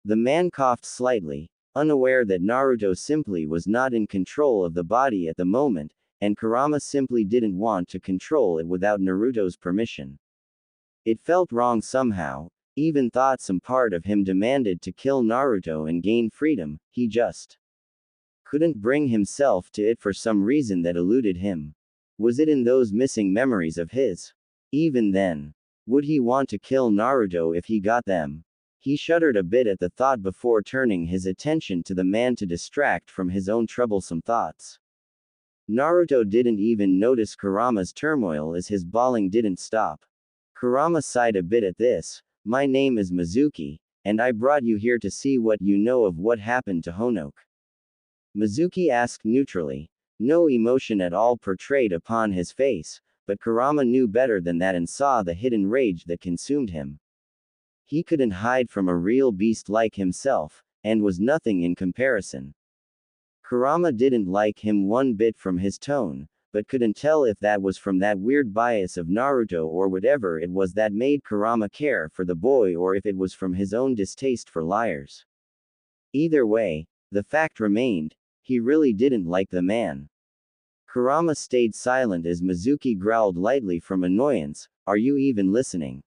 Speaker 1: The man coughed slightly, unaware that Naruto simply was not in control of the body at the moment, and Kurama simply didn't want to control it without Naruto's permission. It felt wrong somehow, even thought some part of him demanded to kill Naruto and gain freedom, he just couldn't bring himself to it for some reason that eluded him. Was it in those missing memories of his? Even then, would he want to kill Naruto if he got them? He shuddered a bit at the thought before turning his attention to the man to distract from his own troublesome thoughts. Naruto didn't even notice Kurama's turmoil as his bawling didn't stop. Kurama sighed a bit at this. My name is Mizuki, and I brought you here to see what you know of what happened to Honoke. Mizuki asked neutrally, no emotion at all portrayed upon his face, but Kurama knew better than that and saw the hidden rage that consumed him. He couldn't hide from a real beast like himself, and was nothing in comparison. Kurama didn't like him one bit from his tone, but couldn't tell if that was from that weird bias of Naruto or whatever it was that made Kurama care for the boy or if it was from his own distaste for liars. Either way, the fact remained, he really didn't like the man. Kurama stayed silent as Mizuki growled lightly from annoyance, are you even listening?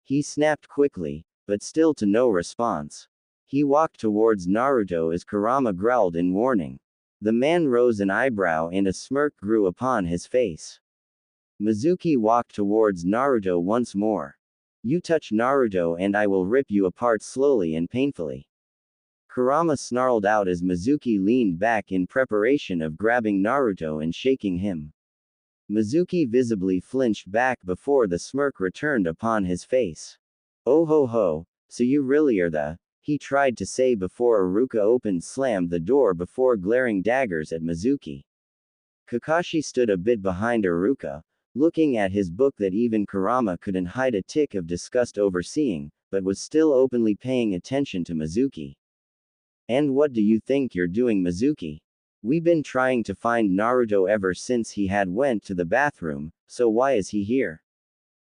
Speaker 1: He snapped quickly, but still to no response. He walked towards Naruto as Kurama growled in warning. The man rose an eyebrow and a smirk grew upon his face. Mizuki walked towards Naruto once more. You touch Naruto and I will rip you apart slowly and painfully. Kurama snarled out as Mizuki leaned back in preparation of grabbing Naruto and shaking him. Mizuki visibly flinched back before the smirk returned upon his face. Oh ho ho, so you really are the, he tried to say before Iruka slammed the door before glaring daggers at Mizuki. Kakashi stood a bit behind Iruka, looking at his book that even Kurama couldn't hide a tick of disgust overseeing, but was still openly paying attention to Mizuki. And what do you think you're doing, Mizuki? We've been trying to find Naruto ever since he had went to the bathroom, so why is he here?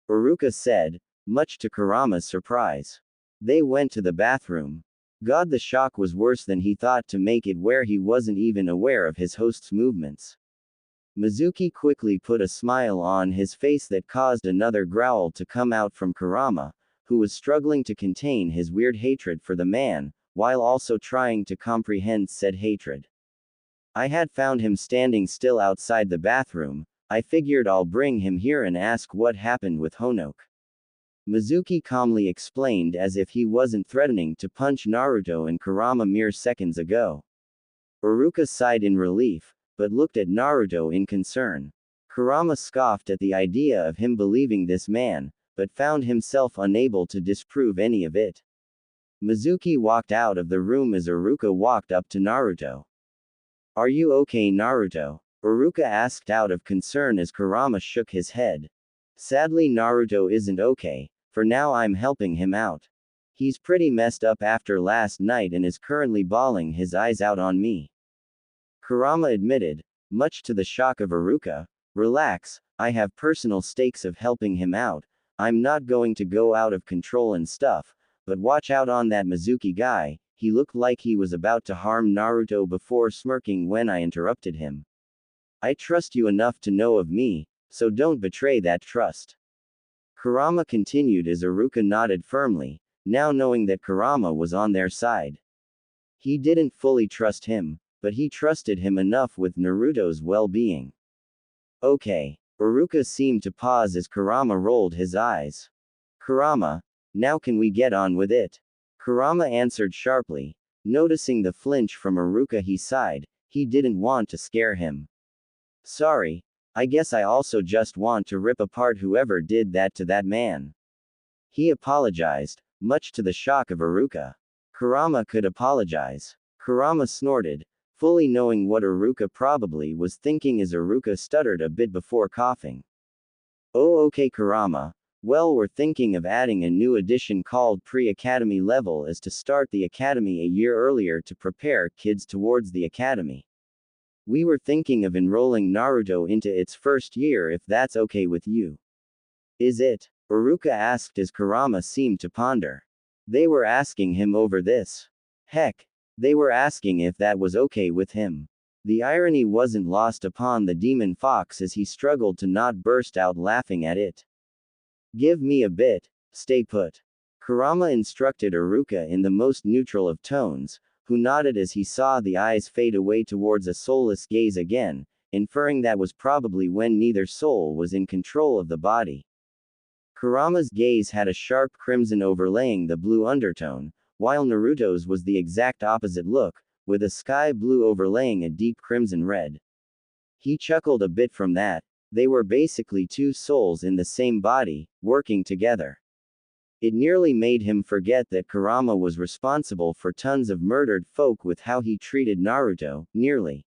Speaker 1: Iruka said, much to Kurama's surprise. They went to the bathroom. God, the shock was worse than he thought to make it where he wasn't even aware of his host's movements. Mizuki quickly put a smile on his face that caused another growl to come out from Kurama, who was struggling to contain his weird hatred for the man, while also trying to comprehend said hatred. I had found him standing still outside the bathroom, I figured I'll bring him here and ask what happened with Honoke. Mizuki calmly explained as if he wasn't threatening to punch Naruto and Kurama mere seconds ago. Iruka sighed in relief, but looked at Naruto in concern. Kurama scoffed at the idea of him believing this man, but found himself unable to disprove any of it. Mizuki walked out of the room as Iruka walked up to Naruto. Are you okay, Naruto? Iruka asked out of concern as Kurama shook his head. Sadly, Naruto isn't okay, for now I'm helping him out. He's pretty messed up after last night and is currently bawling his eyes out on me. Kurama admitted, much to the shock of Iruka, relax, I have personal stakes of helping him out, I'm not going to go out of control and stuff, but watch out on that Mizuki guy, he looked like he was about to harm Naruto before smirking when I interrupted him. I trust you enough to know of me, so don't betray that trust. Kurama continued as Iruka nodded firmly, now knowing that Kurama was on their side. He didn't fully trust him, but he trusted him enough with Naruto's well-being. Okay. Iruka seemed to pause as Kurama rolled his eyes. Kurama, now can we get on with it? Kurama answered sharply. Noticing the flinch from Iruka, he sighed. He didn't want to scare him. Sorry, I guess I also just want to rip apart whoever did that to that man. He apologized, much to the shock of Iruka. Kurama could apologize. Kurama snorted, fully knowing what Iruka probably was thinking as Iruka stuttered a bit before coughing. Oh, okay, Kurama. Well, we're thinking of adding a new edition called Pre-Academy Level as to start the academy a year earlier to prepare kids towards the academy. We were thinking of enrolling Naruto into its first year if that's okay with you. Is it? Iruka asked as Kurama seemed to ponder. They were asking him over this. Heck, they were asking if that was okay with him. The irony wasn't lost upon the demon fox as he struggled to not burst out laughing at it. Give me a bit, stay put. Kurama instructed Iruka in the most neutral of tones, who nodded as he saw the eyes fade away towards a soulless gaze again, inferring that was probably when neither soul was in control of the body. Kurama's gaze had a sharp crimson overlaying the blue undertone, while Naruto's was the exact opposite look, with a sky blue overlaying a deep crimson red. He chuckled a bit from that. They were basically two souls in the same body, working together. It nearly made him forget that Kurama was responsible for tons of murdered folk with how he treated Naruto, nearly.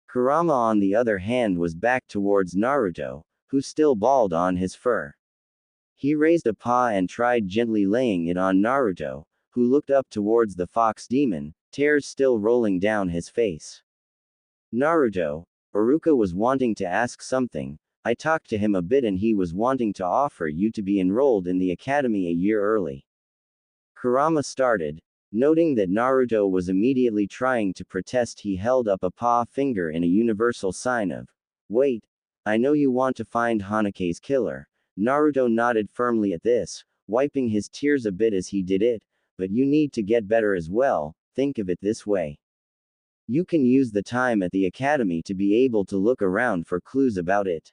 Speaker 1: Kurama on the other hand was back towards Naruto, who still balled on his fur. He raised a paw and tried gently laying it on Naruto, who looked up towards the fox demon, tears still rolling down his face. Naruto, Iruka was wanting to ask something. I talked to him a bit and he was wanting to offer you to be enrolled in the academy a year early. Kurama started, noting that Naruto was immediately trying to protest. He held up a paw finger in a universal sign of, wait, I know you want to find Hanake's killer. Naruto nodded firmly at this, wiping his tears a bit as he did it, but you need to get better as well. Think of it this way. You can use the time at the academy to be able to look around for clues about it.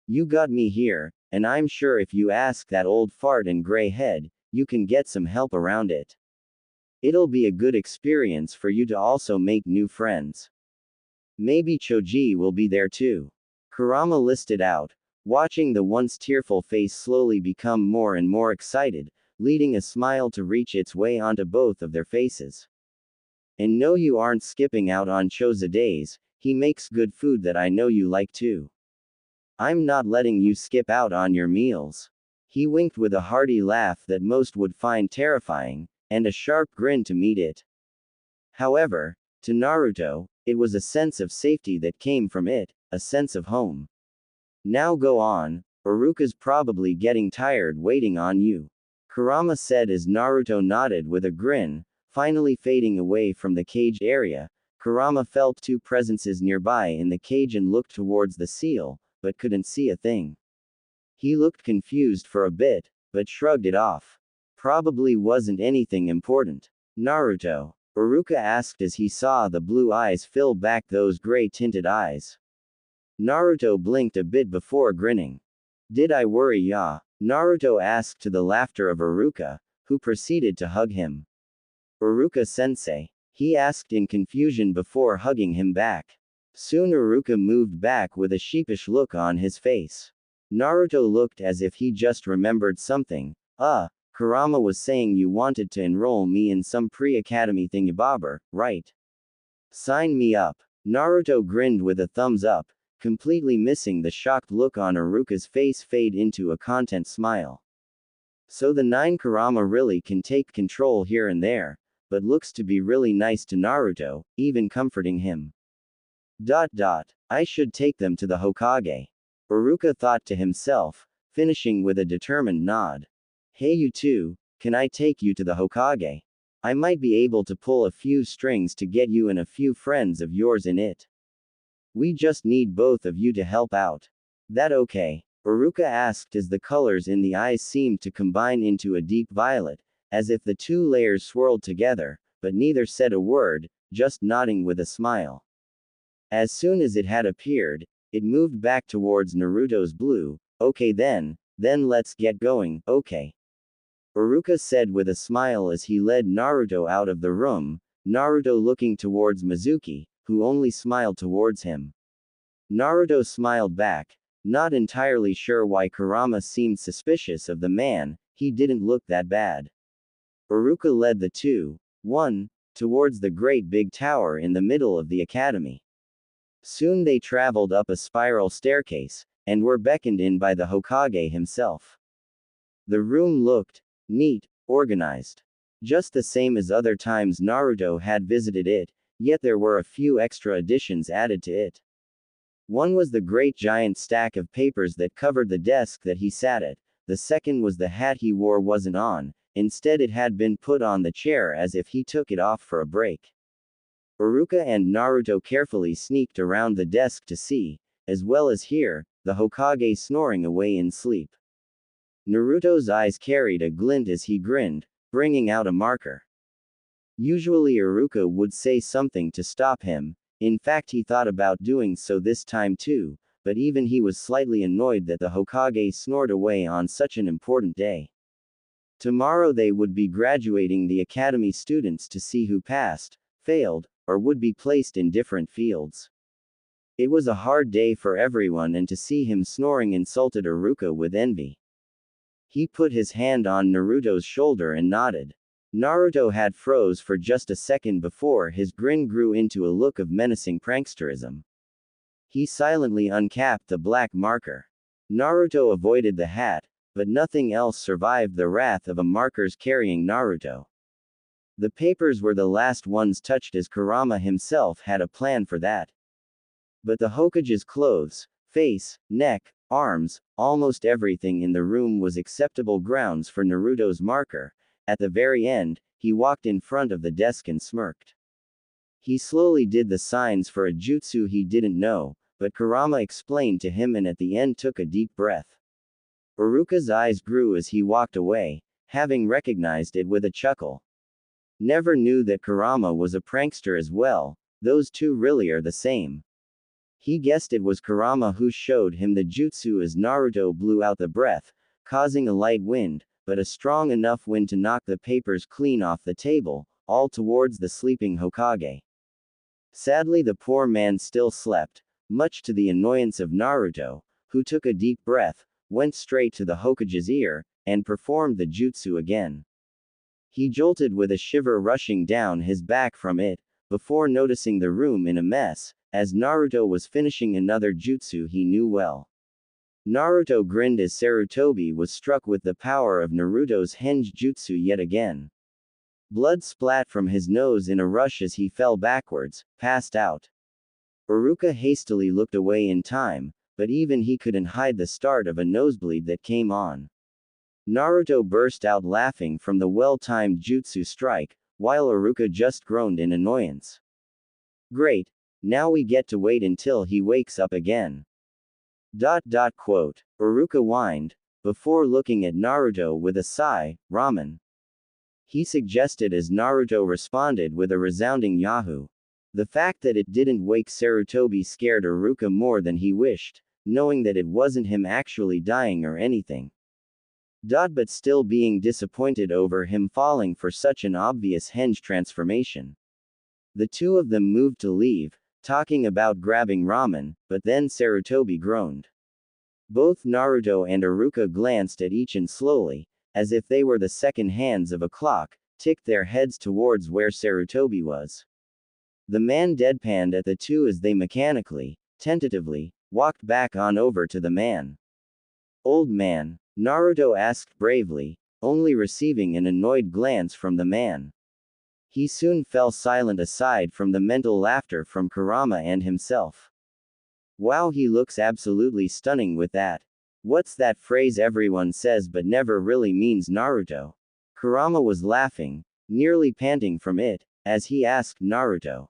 Speaker 1: You got me here, and I'm sure if you ask that old fart and gray head, you can get some help around it. It'll be a good experience for you to also make new friends. Maybe Choji will be there too. Kurama listed out, watching the once tearful face slowly become more and more excited, leading a smile to reach its way onto both of their faces. And no, you aren't skipping out on Choza days. He makes good food that I know you like too. I'm not letting you skip out on your meals. He winked with a hearty laugh that most would find terrifying, and a sharp grin to meet it. However, to Naruto, it was a sense of safety that came from it, a sense of home. Now go on, Iruka's probably getting tired waiting on you. Kurama said as Naruto nodded with a grin, finally fading away from the cage area. Kurama felt two presences nearby in the cage and looked towards the seal, but couldn't see a thing. He looked confused for a bit, but shrugged it off. Probably wasn't anything important. Naruto, Iruka asked as he saw the blue eyes fill back those gray-tinted eyes. Naruto blinked a bit before grinning. Did I worry ya? Naruto asked to the laughter of Iruka, who proceeded to hug him. Iruka-sensei? He asked in confusion before hugging him back. Soon Iruka moved back with a sheepish look on his face. Naruto looked as if he just remembered something. Kurama was saying you wanted to enroll me in some pre-academy thingamabobber, right? Sign me up. Naruto grinned with a thumbs up, completely missing the shocked look on Iruka's face fade into a content smile. So the 9 Kurama really can take control here and there, but looks to be really nice to Naruto, even comforting him. I should take them to the Hokage. Iruka thought to himself, finishing with a determined nod. Hey you two, can I take you to the Hokage? I might be able to pull a few strings to get you and a few friends of yours in it. We just need both of you to help out. That okay? Uruka asked as the colors in the eyes seemed to combine into a deep violet, as if the two layers swirled together, but neither said a word, just nodding with a smile. As soon as it had appeared, it moved back towards Naruto's blue. Okay then let's get going, okay? Uruka said with a smile as he led Naruto out of the room, Naruto looking towards Mizuki, who only smiled towards him. Naruto smiled back, not entirely sure why Kurama seemed suspicious of the man. He didn't look that bad. Uruka led the two, one, towards the great big tower in the middle of the academy. Soon they traveled up a spiral staircase, and were beckoned in by the Hokage himself. The room looked neat, organized. Just the same as other times Naruto had visited it, yet there were a few extra additions added to it. One was the great giant stack of papers that covered the desk that he sat at. The second was the hat he wore wasn't on, instead it had been put on the chair as if he took it off for a break. Uruka and Naruto carefully sneaked around the desk to see, as well as hear, the Hokage snoring away in sleep. Naruto's eyes carried a glint as he grinned, bringing out a marker. Usually Uruka would say something to stop him. In fact, he thought about doing so this time too, but even he was slightly annoyed that the Hokage snored away on such an important day. Tomorrow they would be graduating the academy students to see who passed, failed, or would be placed in different fields. It was a hard day for everyone, and to see him snoring insulted Uruka with envy. He put his hand on Naruto's shoulder and nodded. Naruto had froze for just a second before his grin grew into a look of menacing pranksterism. He silently uncapped the black marker. Naruto avoided the hat, but nothing else survived the wrath of a markers carrying Naruto. The papers were the last ones touched, as Kurama himself had a plan for that. But the Hokage's clothes, face, neck, arms, almost everything in the room was acceptable grounds for Naruto's marker. At the very end, he walked in front of the desk and smirked. He slowly did the signs for a jutsu he didn't know, but Kurama explained to him and at the end took a deep breath. Uruka's eyes grew as he walked away, having recognized it with a chuckle. Never knew that Kurama was a prankster as well, those two really are the same. He guessed it was Kurama who showed him the jutsu as Naruto blew out the breath, causing a light wind, but a strong enough wind to knock the papers clean off the table, all towards the sleeping Hokage. Sadly, the poor man still slept, much to the annoyance of Naruto, who took a deep breath, went straight to the Hokage's ear, and performed the jutsu again. He jolted with a shiver rushing down his back from it, before noticing the room in a mess, as Naruto was finishing another jutsu he knew well. Naruto grinned as Sarutobi was struck with the power of Naruto's henge jutsu yet again. Blood splat from his nose in a rush as he fell backwards, passed out. Uruka hastily looked away in time, but even he couldn't hide the start of a nosebleed that came on. Naruto burst out laughing from the well-timed jutsu strike, while Uruka just groaned in annoyance. Great, now we get to wait until he wakes up again. Uruka whined, before looking at Naruto with a sigh. Ramen. He suggested as Naruto responded with a resounding Yahoo. The fact that it didn't wake Sarutobi scared Uruka more than he wished, knowing that it wasn't him actually dying or anything. But still being disappointed over him falling for such an obvious henge transformation. The two of them moved to leave, talking about grabbing ramen, but then Sarutobi groaned. Both Naruto and Uruka glanced at each and slowly, as if they were the second hands of a clock, ticked their heads towards where Sarutobi was. The man deadpanned at the two as they mechanically, tentatively, walked back on over to the man. Old man, Naruto asked bravely, only receiving an annoyed glance from the man. He soon fell silent aside from the mental laughter from Kurama and himself. Wow, he looks absolutely stunning with that. What's that phrase everyone says but never really means? Naruto. Kurama was laughing, nearly panting from it, as he asked Naruto.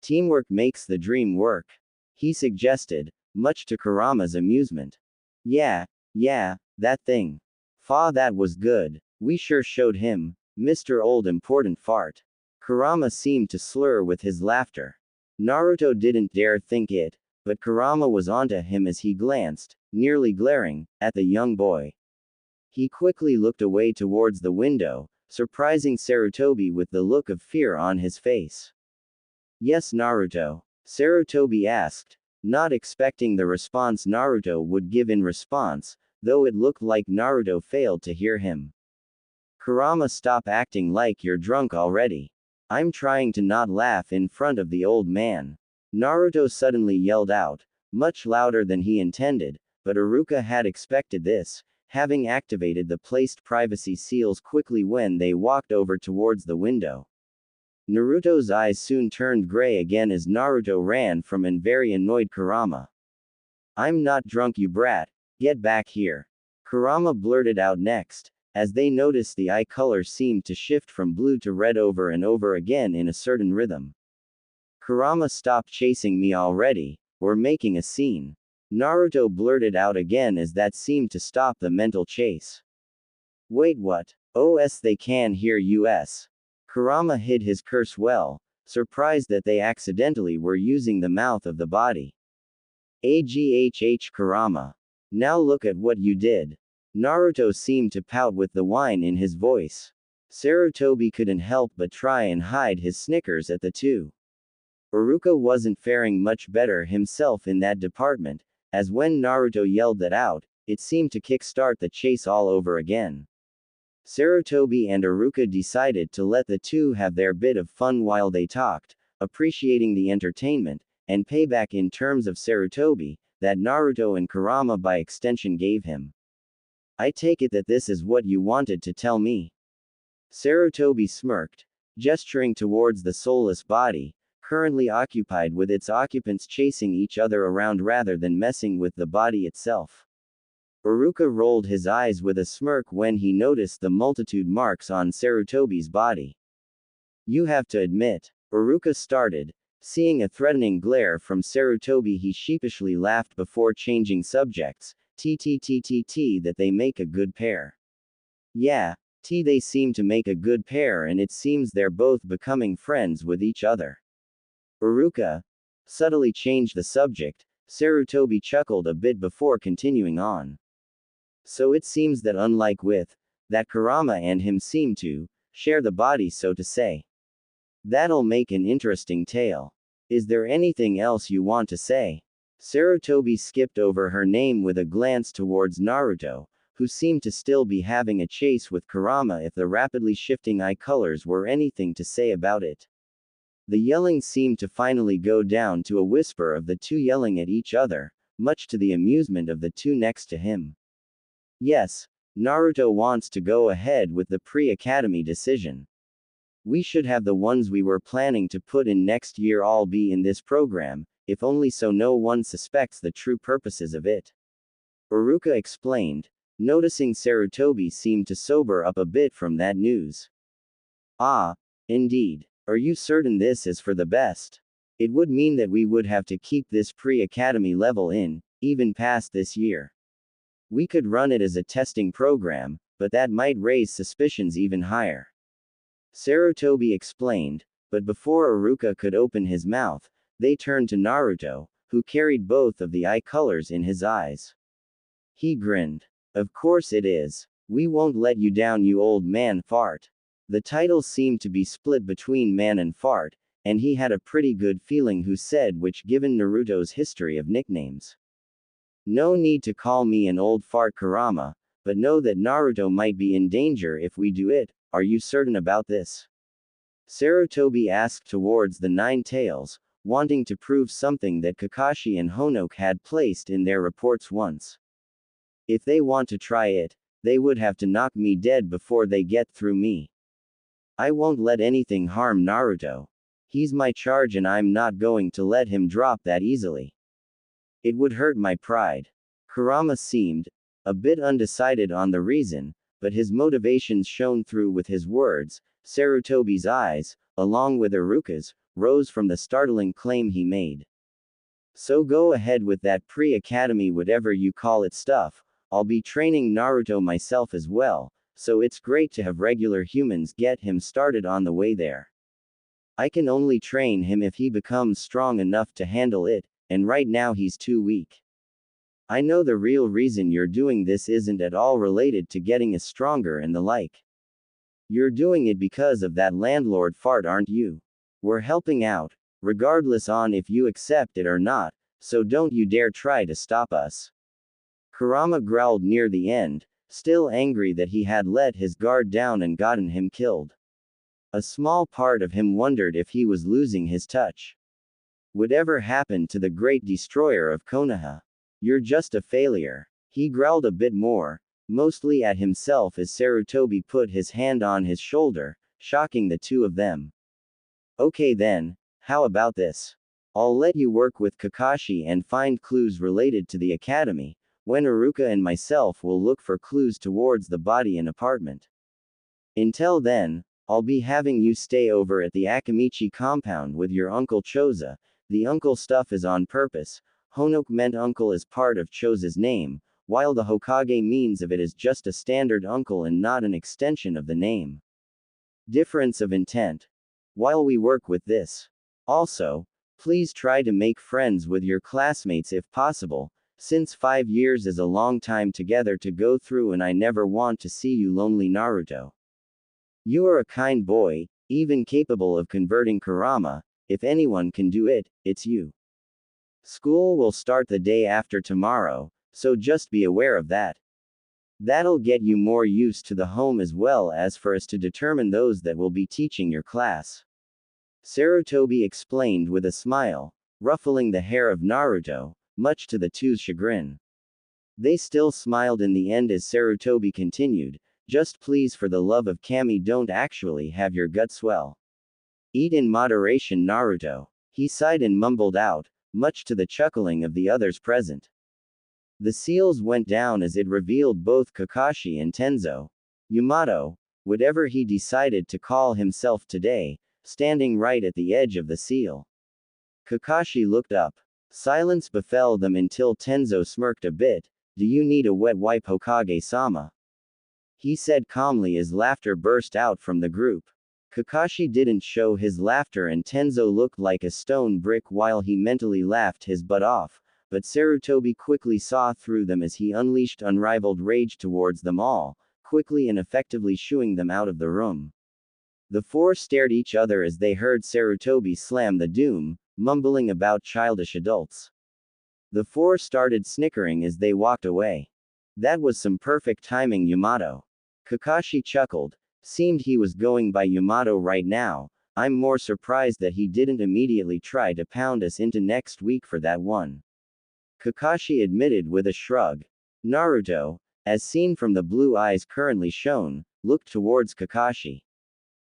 Speaker 1: Teamwork makes the dream work, he suggested, much to Kurama's amusement. Yeah, that thing. That was good. We sure showed him, Mr. Old Important Fart. Kurama seemed to slur with his laughter. Naruto didn't dare think it, but Kurama was onto him as he glanced, nearly glaring, at the young boy. He quickly looked away towards the window, surprising Sarutobi with the look of fear on his face. Yes, Naruto? Sarutobi asked, not expecting the response Naruto would give in response, though it looked like Naruto failed to hear him. Kurama, stop acting like you're drunk already. I'm trying to not laugh in front of the old man. Naruto suddenly yelled out, much louder than he intended, but Iruka had expected this, having activated the placed privacy seals quickly when they walked over towards the window. Naruto's eyes soon turned gray again as Naruto ran from and very annoyed Kurama. I'm not drunk, you brat. Get back here. Kurama blurted out next, as they noticed the eye color seemed to shift from blue to red over and over again in a certain rhythm. Kurama, stop chasing me already, we're making a scene. Naruto blurted out again as that seemed to stop the mental chase. Wait, what? OS, they can hear us. Kurama hid his curse well, surprised that they accidentally were using the mouth of the body. Aghh, Kurama. Now look at what you did. Naruto seemed to pout with the whine in his voice. Sarutobi couldn't help but try and hide his snickers at the two. Iruka wasn't faring much better himself in that department, as when Naruto yelled that out, it seemed to kickstart the chase all over again. Sarutobi and Iruka decided to let the two have their bit of fun while they talked, appreciating the entertainment, and payback in terms of Sarutobi, that Naruto and Kurama by extension gave him. I take it that this is what you wanted to tell me. Sarutobi smirked, gesturing towards the soulless body, currently occupied with its occupants chasing each other around rather than messing with the body itself. Iruka rolled his eyes with a smirk when he noticed the multitude marks on Sarutobi's body. You have to admit, Iruka started, seeing a threatening glare from Sarutobi. He sheepishly laughed before changing subjects, that they make a good pair. Yeah, they seem to make a good pair and it seems they're both becoming friends with each other. Iruka subtly changed the subject. Sarutobi chuckled a bit before continuing on. So it seems that unlike with that Kurama and him seem to share the body, so to say. That'll make an interesting tale. Is there anything else you want to say? Sarutobi skipped over her name with a glance towards Naruto, who seemed to still be having a chase with Kurama if the rapidly shifting eye colors were anything to say about it. The yelling seemed to finally go down to a whisper of the two yelling at each other, much to the amusement of the two next to him. Yes, Naruto wants to go ahead with the pre-academy decision. We should have the ones we were planning to put in next year all be in this program, if only so no one suspects the true purposes of it. Iruka explained, noticing Sarutobi seemed to sober up a bit from that news. Ah, indeed. Are you certain this is for the best? It would mean that we would have to keep this pre-academy level in, even past this year. We could run it as a testing program, but that might raise suspicions even higher. Sarutobi explained, but before Iruka could open his mouth, they turned to Naruto, who carried both of the eye colors in his eyes. He grinned. Of course it is. We won't let you down, you old man fart. The titles seemed to be split between man and fart, and he had a pretty good feeling who said which given Naruto's history of nicknames. No need to call me an old fart, Kurama, but know that Naruto might be in danger if we do it. Are you certain about this? Sarutobi asked towards the Nine Tails, wanting to prove something that Kakashi and Honoka had placed in their reports once. If they want to try it, they would have to knock me dead before they get through me. I won't let anything harm Naruto. He's my charge and I'm not going to let him drop that easily. It would hurt my pride. Kurama seemed a bit undecided on the reason, but his motivations shone through with his words. Sarutobi's eyes, along with Iruka's, rose from the startling claim he made. So go ahead with that pre-academy whatever you call it stuff. I'll be training Naruto myself as well, so it's great to have regular humans get him started on the way there. I can only train him if he becomes strong enough to handle it, and right now he's too weak. I know the real reason you're doing this isn't at all related to getting us stronger and the like. You're doing it because of that landlord fart, aren't you? We're helping out, regardless on if you accept it or not, so don't you dare try to stop us. Kurama growled near the end, still angry that he had let his guard down and gotten him killed. A small part of him wondered if he was losing his touch. Whatever happened to the great destroyer of Konoha? You're just a failure. He growled a bit more, mostly at himself as Sarutobi put his hand on his shoulder, shocking the two of them. Okay then, how about this? I'll let you work with Kakashi and find clues related to the academy, when Iruka and myself will look for clues towards the body and apartment. Until then, I'll be having you stay over at the Akamichi compound with your Uncle Choza. The uncle stuff is on purpose. Honoke meant uncle as part of Choza's name, while the Hokage means of it is just a standard uncle and not an extension of the name. Difference of intent. While we work with this. Also, please try to make friends with your classmates if possible, since 5 years is a long time together to go through and I never want to see you lonely, Naruto. You are a kind boy, even capable of converting Kurama. If anyone can do it, it's you. School will start the day after tomorrow, so just be aware of that. That'll get you more used to the home as well as for us to determine those that will be teaching your class. Sarutobi explained with a smile, ruffling the hair of Naruto, much to the two's chagrin. They still smiled in the end as Sarutobi continued, just please for the love of Kami don't actually have your gut swell. Eat in moderation, Naruto. He sighed and mumbled out, much to the chuckling of the others present. The seals went down as it revealed both Kakashi and Tenzo. Yamato, whatever he decided to call himself today, standing right at the edge of the seal. Kakashi looked up. Silence befell them until Tenzo smirked a bit. Do you need a wet wipe, Hokage-sama? He said calmly as laughter burst out from the group. Kakashi didn't show his laughter and Tenzo looked like a stone brick while he mentally laughed his butt off, but Sarutobi quickly saw through them as he unleashed unrivaled rage towards them all, quickly and effectively shooing them out of the room. The four stared each other as they heard Sarutobi slam the doom, mumbling about childish adults. The four started snickering as they walked away. That was some perfect timing, Yamato. Kakashi chuckled. Seemed he was going by Yamato right now. I'm more surprised that he didn't immediately try to pound us into next week for that one. Kakashi admitted with a shrug. Naruto, as seen from the blue eyes currently shown, looked towards Kakashi.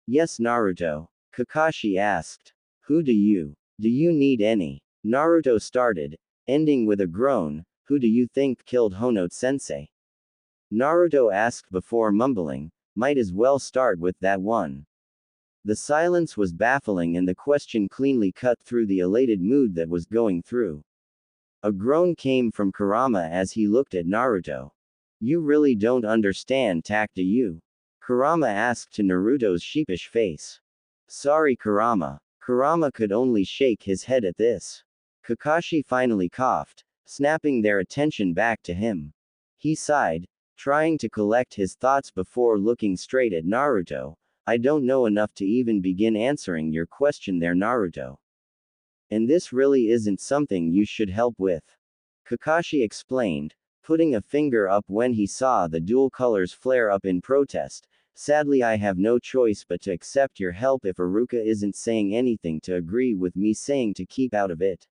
Speaker 1: Yes, Naruto? Kakashi asked. Who do you need any? Naruto started, ending with a groan. Who do you think killed Honote-sensei? Naruto asked before mumbling. Might as well start with that one. The silence was baffling and the question cleanly cut through the elated mood that was going through. A groan came from Kurama as he looked at Naruto. You really don't understand tact, do you? Kurama asked to Naruto's sheepish face. Sorry, Kurama. Kurama could only shake his head at this. Kakashi finally coughed, snapping their attention back to him. He sighed, trying to collect his thoughts before looking straight at Naruto. I don't know enough to even begin answering your question there, Naruto. And this really isn't something you should help with. Kakashi explained, putting a finger up when he saw the dual colors flare up in protest. Sadly, I have no choice but to accept your help if Iruka isn't saying anything to agree with me saying to keep out of it.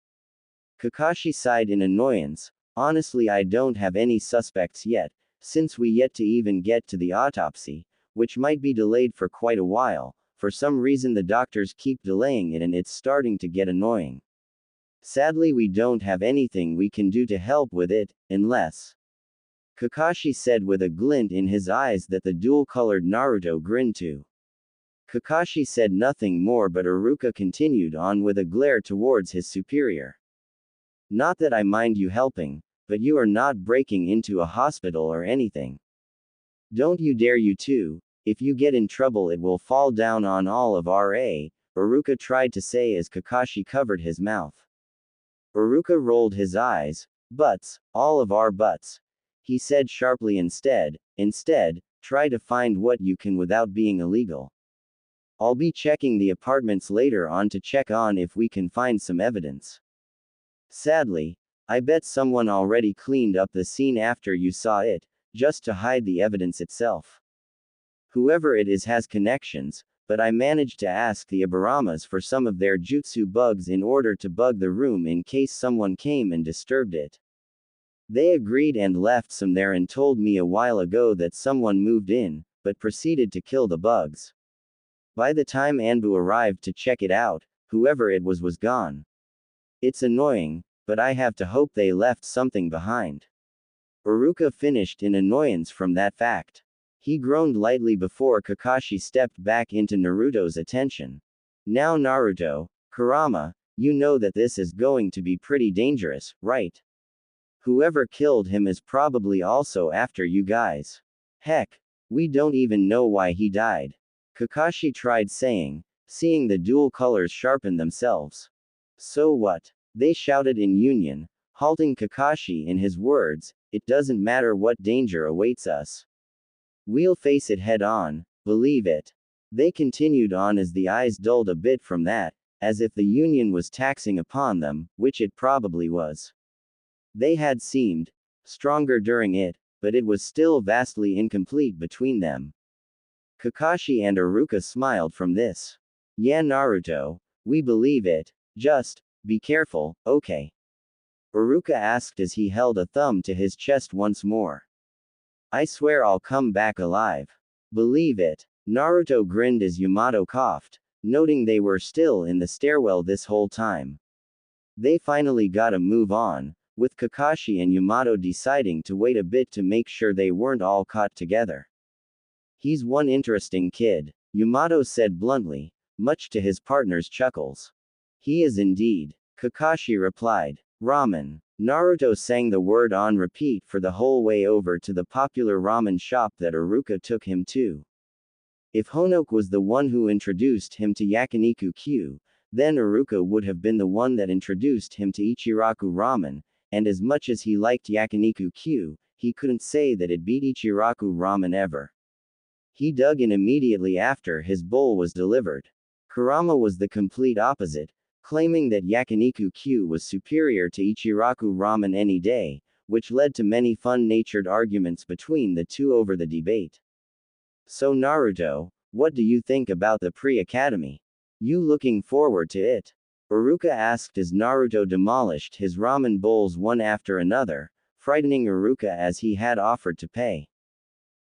Speaker 1: Kakashi sighed in annoyance. Honestly, I don't have any suspects yet, since we yet to even get to the autopsy, which might be delayed for quite a while. For some reason the doctors keep delaying it and it's starting to get annoying. Sadly, we don't have anything we can do to help with it, unless... Kakashi said with a glint in his eyes that the dual-colored Naruto grinned to. Kakashi said nothing more, but Iruka continued on with a glare towards his superior. Not that I mind you helping, but you are not breaking into a hospital or anything. Don't you dare, you two. If you get in trouble it will fall down on all of RA, Iruka tried to say as Kakashi covered his mouth. Iruka rolled his eyes. Butts, all of our butts. He said sharply instead, try to find what you can without being illegal. I'll be checking the apartments later on to check on if we can find some evidence. Sadly, I bet someone already cleaned up the scene after you saw it, just to hide the evidence itself. Whoever it is has connections, but I managed to ask the Ibaramas for some of their jutsu bugs in order to bug the room in case someone came and disturbed it. They agreed and left some there and told me a while ago that someone moved in, but proceeded to kill the bugs. By the time Anbu arrived to check it out, whoever it was gone. It's annoying, but I have to hope they left something behind. Iruka finished in annoyance from that fact. He groaned lightly before Kakashi stepped back into Naruto's attention. Now Naruto, Kurama, you know that this is going to be pretty dangerous, right? Whoever killed him is probably also after you guys. Heck, we don't even know why he died. Kakashi tried saying, seeing the dual colors sharpen themselves. So what? They shouted in union, halting Kakashi in his words, it doesn't matter what danger awaits us. We'll face it head on, believe it. They continued on as the eyes dulled a bit from that, as if the union was taxing upon them, which it probably was. They had seemed stronger during it, but it was still vastly incomplete between them. Kakashi and Iruka smiled from this. Yeah, Naruto, we believe it, just be careful, okay? Iruka asked as he held a thumb to his chest once more. I swear I'll come back alive. Believe it. Naruto grinned as Yamato coughed, noting they were still in the stairwell this whole time. They finally got a move on, with Kakashi and Yamato deciding to wait a bit to make sure they weren't all caught together. He's one interesting kid, Yamato said bluntly, much to his partner's chuckles. He is indeed, Kakashi replied. Ramen. Naruto sang the word on repeat for the whole way over to the popular ramen shop that Iruka took him to. If Honoke was the one who introduced him to Yakiniku Q, then Iruka would have been the one that introduced him to Ichiraku Ramen, and as much as he liked Yakiniku Q, he couldn't say that it beat Ichiraku Ramen ever. He dug in immediately after his bowl was delivered. Kurama was the complete opposite, claiming that Yakiniku Q was superior to Ichiraku Ramen any day, which led to many fun-natured arguments between the two over the debate. So Naruto, what do you think about the pre-academy? You looking forward to it? Iruka asked as Naruto demolished his ramen bowls one after another, frightening Iruka as he had offered to pay.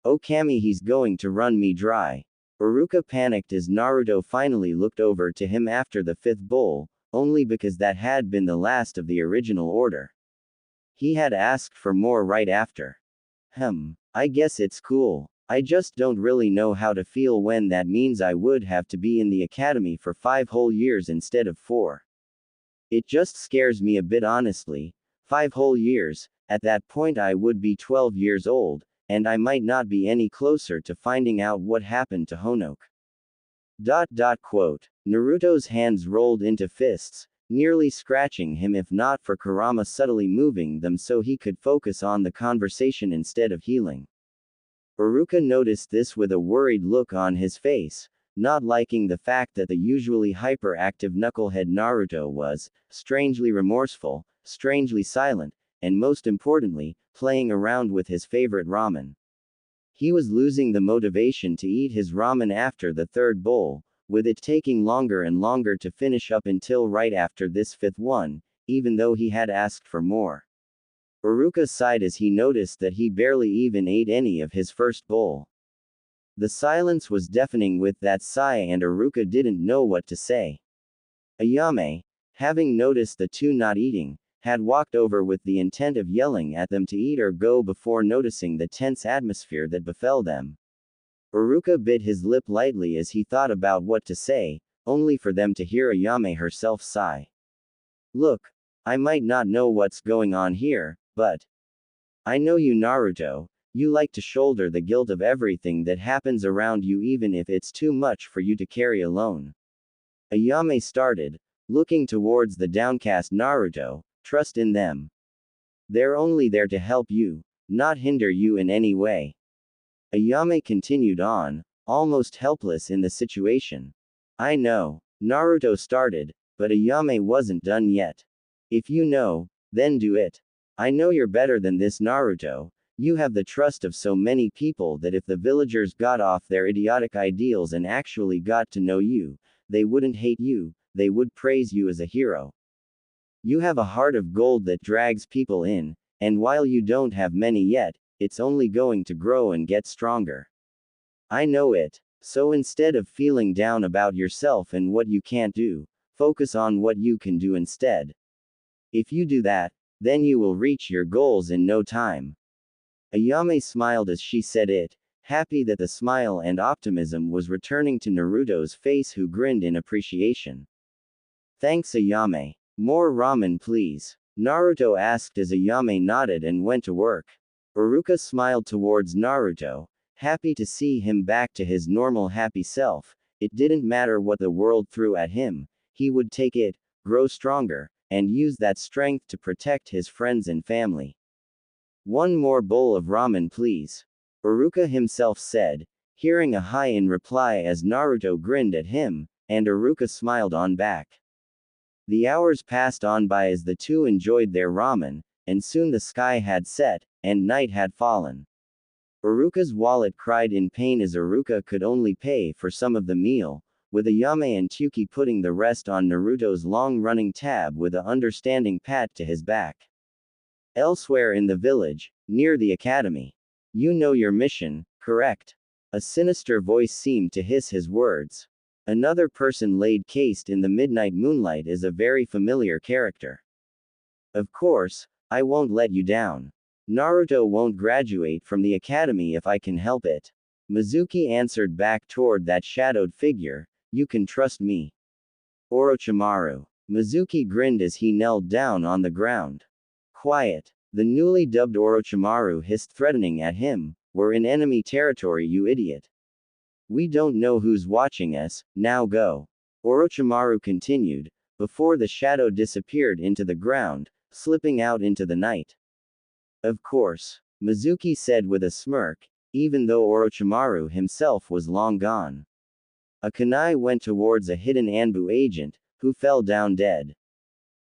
Speaker 1: Oh Kami, he's going to run me dry. Iruka panicked as Naruto finally looked over to him after the fifth bowl, only because that had been the last of the original order. He had asked for more right after. I guess it's cool. I just don't really know how to feel when that means I would have to be in the academy for 5 whole years instead of 4. It just scares me a bit honestly. 5 whole years, at that point I would be 12 years old, and I might not be any closer to finding out what happened to Honoke. Quote. Naruto's hands rolled into fists, nearly scratching him if not for Kurama subtly moving them so he could focus on the conversation instead of healing. Iruka noticed this with a worried look on his face, not liking the fact that the usually hyperactive knucklehead Naruto was, strangely remorseful, strangely silent, and most importantly, playing around with his favorite ramen. He was losing the motivation to eat his ramen after the third bowl, with it taking longer and longer to finish up until right after this fifth one, even though he had asked for more. Iruka sighed as he noticed that he barely even ate any of his first bowl. The silence was deafening with that sigh and Iruka didn't know what to say. Ayame, having noticed the two not eating, had walked over with the intent of yelling at them to eat or go before noticing the tense atmosphere that befell them. Iruka bit his lip lightly as he thought about what to say, only for them to hear Ayame herself sigh. Look, I might not know what's going on here, but I know you, Naruto. You like to shoulder the guilt of everything that happens around you even if it's too much for you to carry alone. Ayame started, looking towards the downcast Naruto. Trust in them. They're only there to help you, not hinder you in any way. Ayame continued on, almost helpless in the situation. I know, Naruto started, but Ayame wasn't done yet. If you know, then do it. I know you're better than this, Naruto. You have the trust of so many people that if the villagers got off their idiotic ideals and actually got to know you, they wouldn't hate you, they would praise you as a hero. You have a heart of gold that drags people in, and while you don't have many yet, it's only going to grow and get stronger. I know it. So instead of feeling down about yourself and what you can't do, focus on what you can do instead. If you do that, then you will reach your goals in no time. Ayame smiled as she said it, happy that the smile and optimism was returning to Naruto's face, who grinned in appreciation. Thanks, Ayame. More ramen, please. Naruto asked as Ayame nodded and went to work. Iruka smiled towards Naruto, happy to see him back to his normal happy self. It didn't matter what the world threw at him, he would take it, grow stronger, and use that strength to protect his friends and family. One more bowl of ramen, please. Iruka himself said, hearing a hi in reply as Naruto grinned at him, and Iruka smiled on back. The hours passed on by as the two enjoyed their ramen, and soon the sky had set, and night had fallen. Iruka's wallet cried in pain as Iruka could only pay for some of the meal, with Ayame and Tsuki putting the rest on Naruto's long-running tab with a understanding pat to his back. Elsewhere in the village, near the academy. You know your mission, correct? A sinister voice seemed to hiss his words. Another person laid cased in the midnight moonlight is a very familiar character. Of course, I won't let you down. Naruto won't graduate from the academy if I can help it. Mizuki answered back toward that shadowed figure, you can trust me. Orochimaru. Mizuki grinned as he knelt down on the ground. Quiet. The newly dubbed Orochimaru hissed, threatening at him, we're in enemy territory, you idiot. We don't know who's watching us, now go. Orochimaru continued, before the shadow disappeared into the ground, slipping out into the night. Of course, Mizuki said with a smirk, even though Orochimaru himself was long gone. A kunai went towards a hidden Anbu agent, who fell down dead.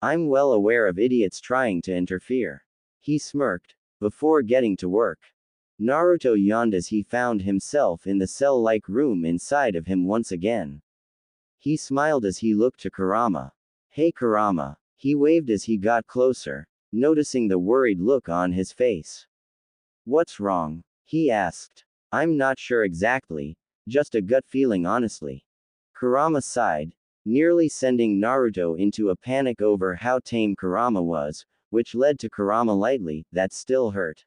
Speaker 1: I'm well aware of idiots trying to interfere. He smirked, before getting to work. Naruto yawned as he found himself in the cell-like room inside of him once again. He smiled as he looked to Kurama. Hey Kurama. He waved as he got closer, noticing the worried look on his face. What's wrong? He asked. I'm not sure exactly, just a gut feeling honestly. Kurama sighed, nearly sending Naruto into a panic over how tame Kurama was, which led to Kurama lightly, that still hurt.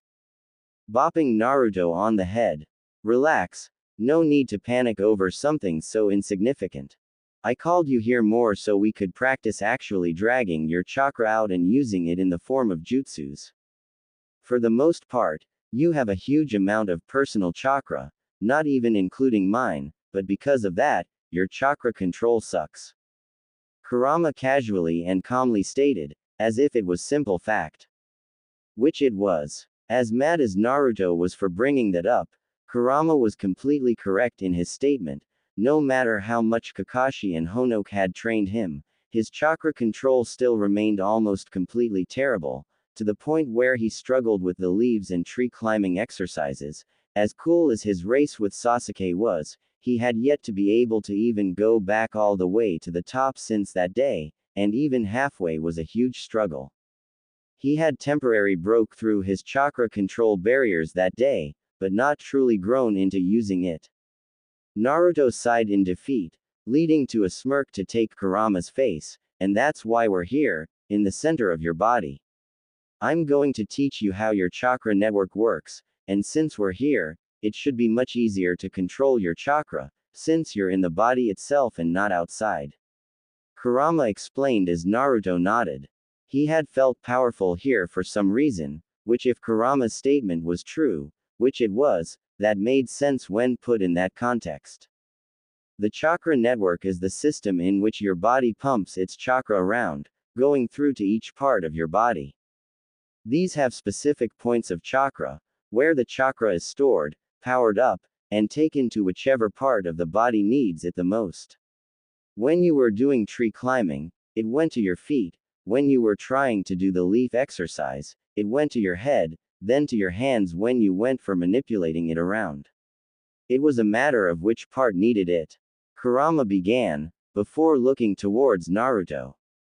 Speaker 1: Bopping Naruto on the head. Relax, no need to panic over something so insignificant. I called you here more so we could practice actually dragging your chakra out and using it in the form of jutsus. For the most part, you have a huge amount of personal chakra, not even including mine, but because of that, your chakra control sucks. Kurama casually and calmly stated, as if it was simple fact. Which it was. As mad as Naruto was for bringing that up, Kurama was completely correct in his statement. No matter how much Kakashi and Honoka had trained him, his chakra control still remained almost completely terrible, to the point where he struggled with the leaves and tree climbing exercises. As cool as his race with Sasuke was, he had yet to be able to even go back all the way to the top since that day, and even halfway was a huge struggle. He had temporarily broke through his chakra control barriers that day, but not truly grown into using it. Naruto sighed in defeat, leading to a smirk to take Kurama's face, and that's why we're here, in the center of your body. I'm going to teach you how your chakra network works, and since we're here, it should be much easier to control your chakra, since you're in the body itself and not outside. Kurama explained as Naruto nodded. He had felt powerful here for some reason, which if Kurama's statement was true, which it was, that made sense when put in that context. The chakra network is the system in which your body pumps its chakra around, going through to each part of your body. These have specific points of chakra, where the chakra is stored, powered up, and taken to whichever part of the body needs it the most. When you were doing tree climbing, it went to your feet. When you were trying to do the leaf exercise, it went to your head, then to your hands when you went for manipulating it around. It was a matter of which part needed it. Kurama began, before looking towards Naruto.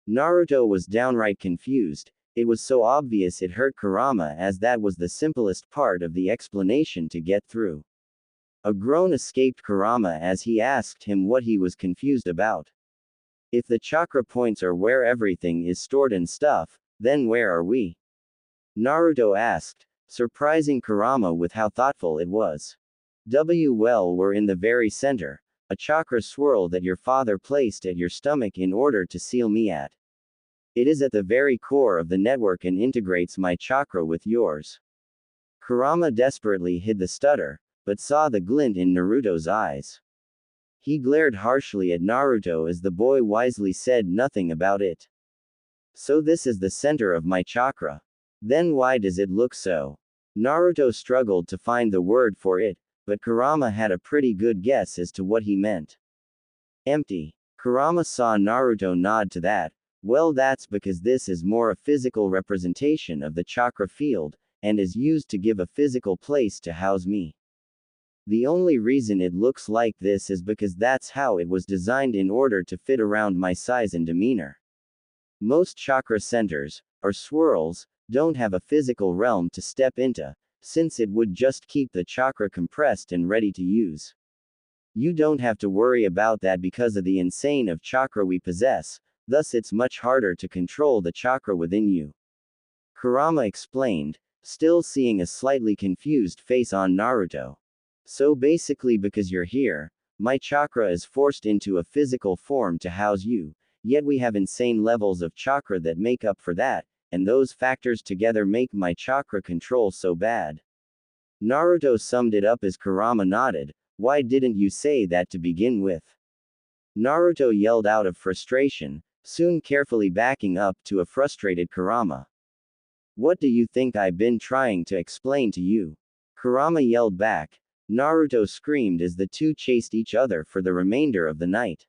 Speaker 1: Naruto was downright confused. It was so obvious it hurt Kurama as that was the simplest part of the explanation to get through. A groan escaped Kurama as he asked him what he was confused about. If the chakra points are where everything is stored and stuff, then where are we? Naruto asked, surprising Kurama with how thoughtful it was. Well, we're in the very center, a chakra swirl that your father placed at your stomach in order to seal me at. It is at the very core of the network and integrates my chakra with yours. Kurama desperately hid the stutter, but saw the glint in Naruto's eyes. He glared harshly at Naruto as the boy wisely said nothing about it. So this is the center of my chakra. Then why does it look so? Naruto struggled to find the word for it, but Kurama had a pretty good guess as to what he meant. Empty. Kurama saw Naruto nod to that. Well, that's because this is more a physical representation of the chakra field, and is used to give a physical place to house me. The only reason it looks like this is because that's how it was designed in order to fit around my size and demeanor. Most chakra centers, or swirls, don't have a physical realm to step into, since it would just keep the chakra compressed and ready to use. You don't have to worry about that because of the insane of chakra we possess, thus it's much harder to control the chakra within you. Kurama explained, still seeing a slightly confused face on Naruto. So basically because you're here, my chakra is forced into a physical form to house you, yet we have insane levels of chakra that make up for that, and those factors together make my chakra control so bad. Naruto summed it up as Kurama nodded, why didn't you say that to begin with? Naruto yelled out of frustration, soon carefully backing up to a frustrated Kurama. What do you think I've been trying to explain to you? Kurama yelled back. Naruto screamed as the two chased each other for the remainder of the night.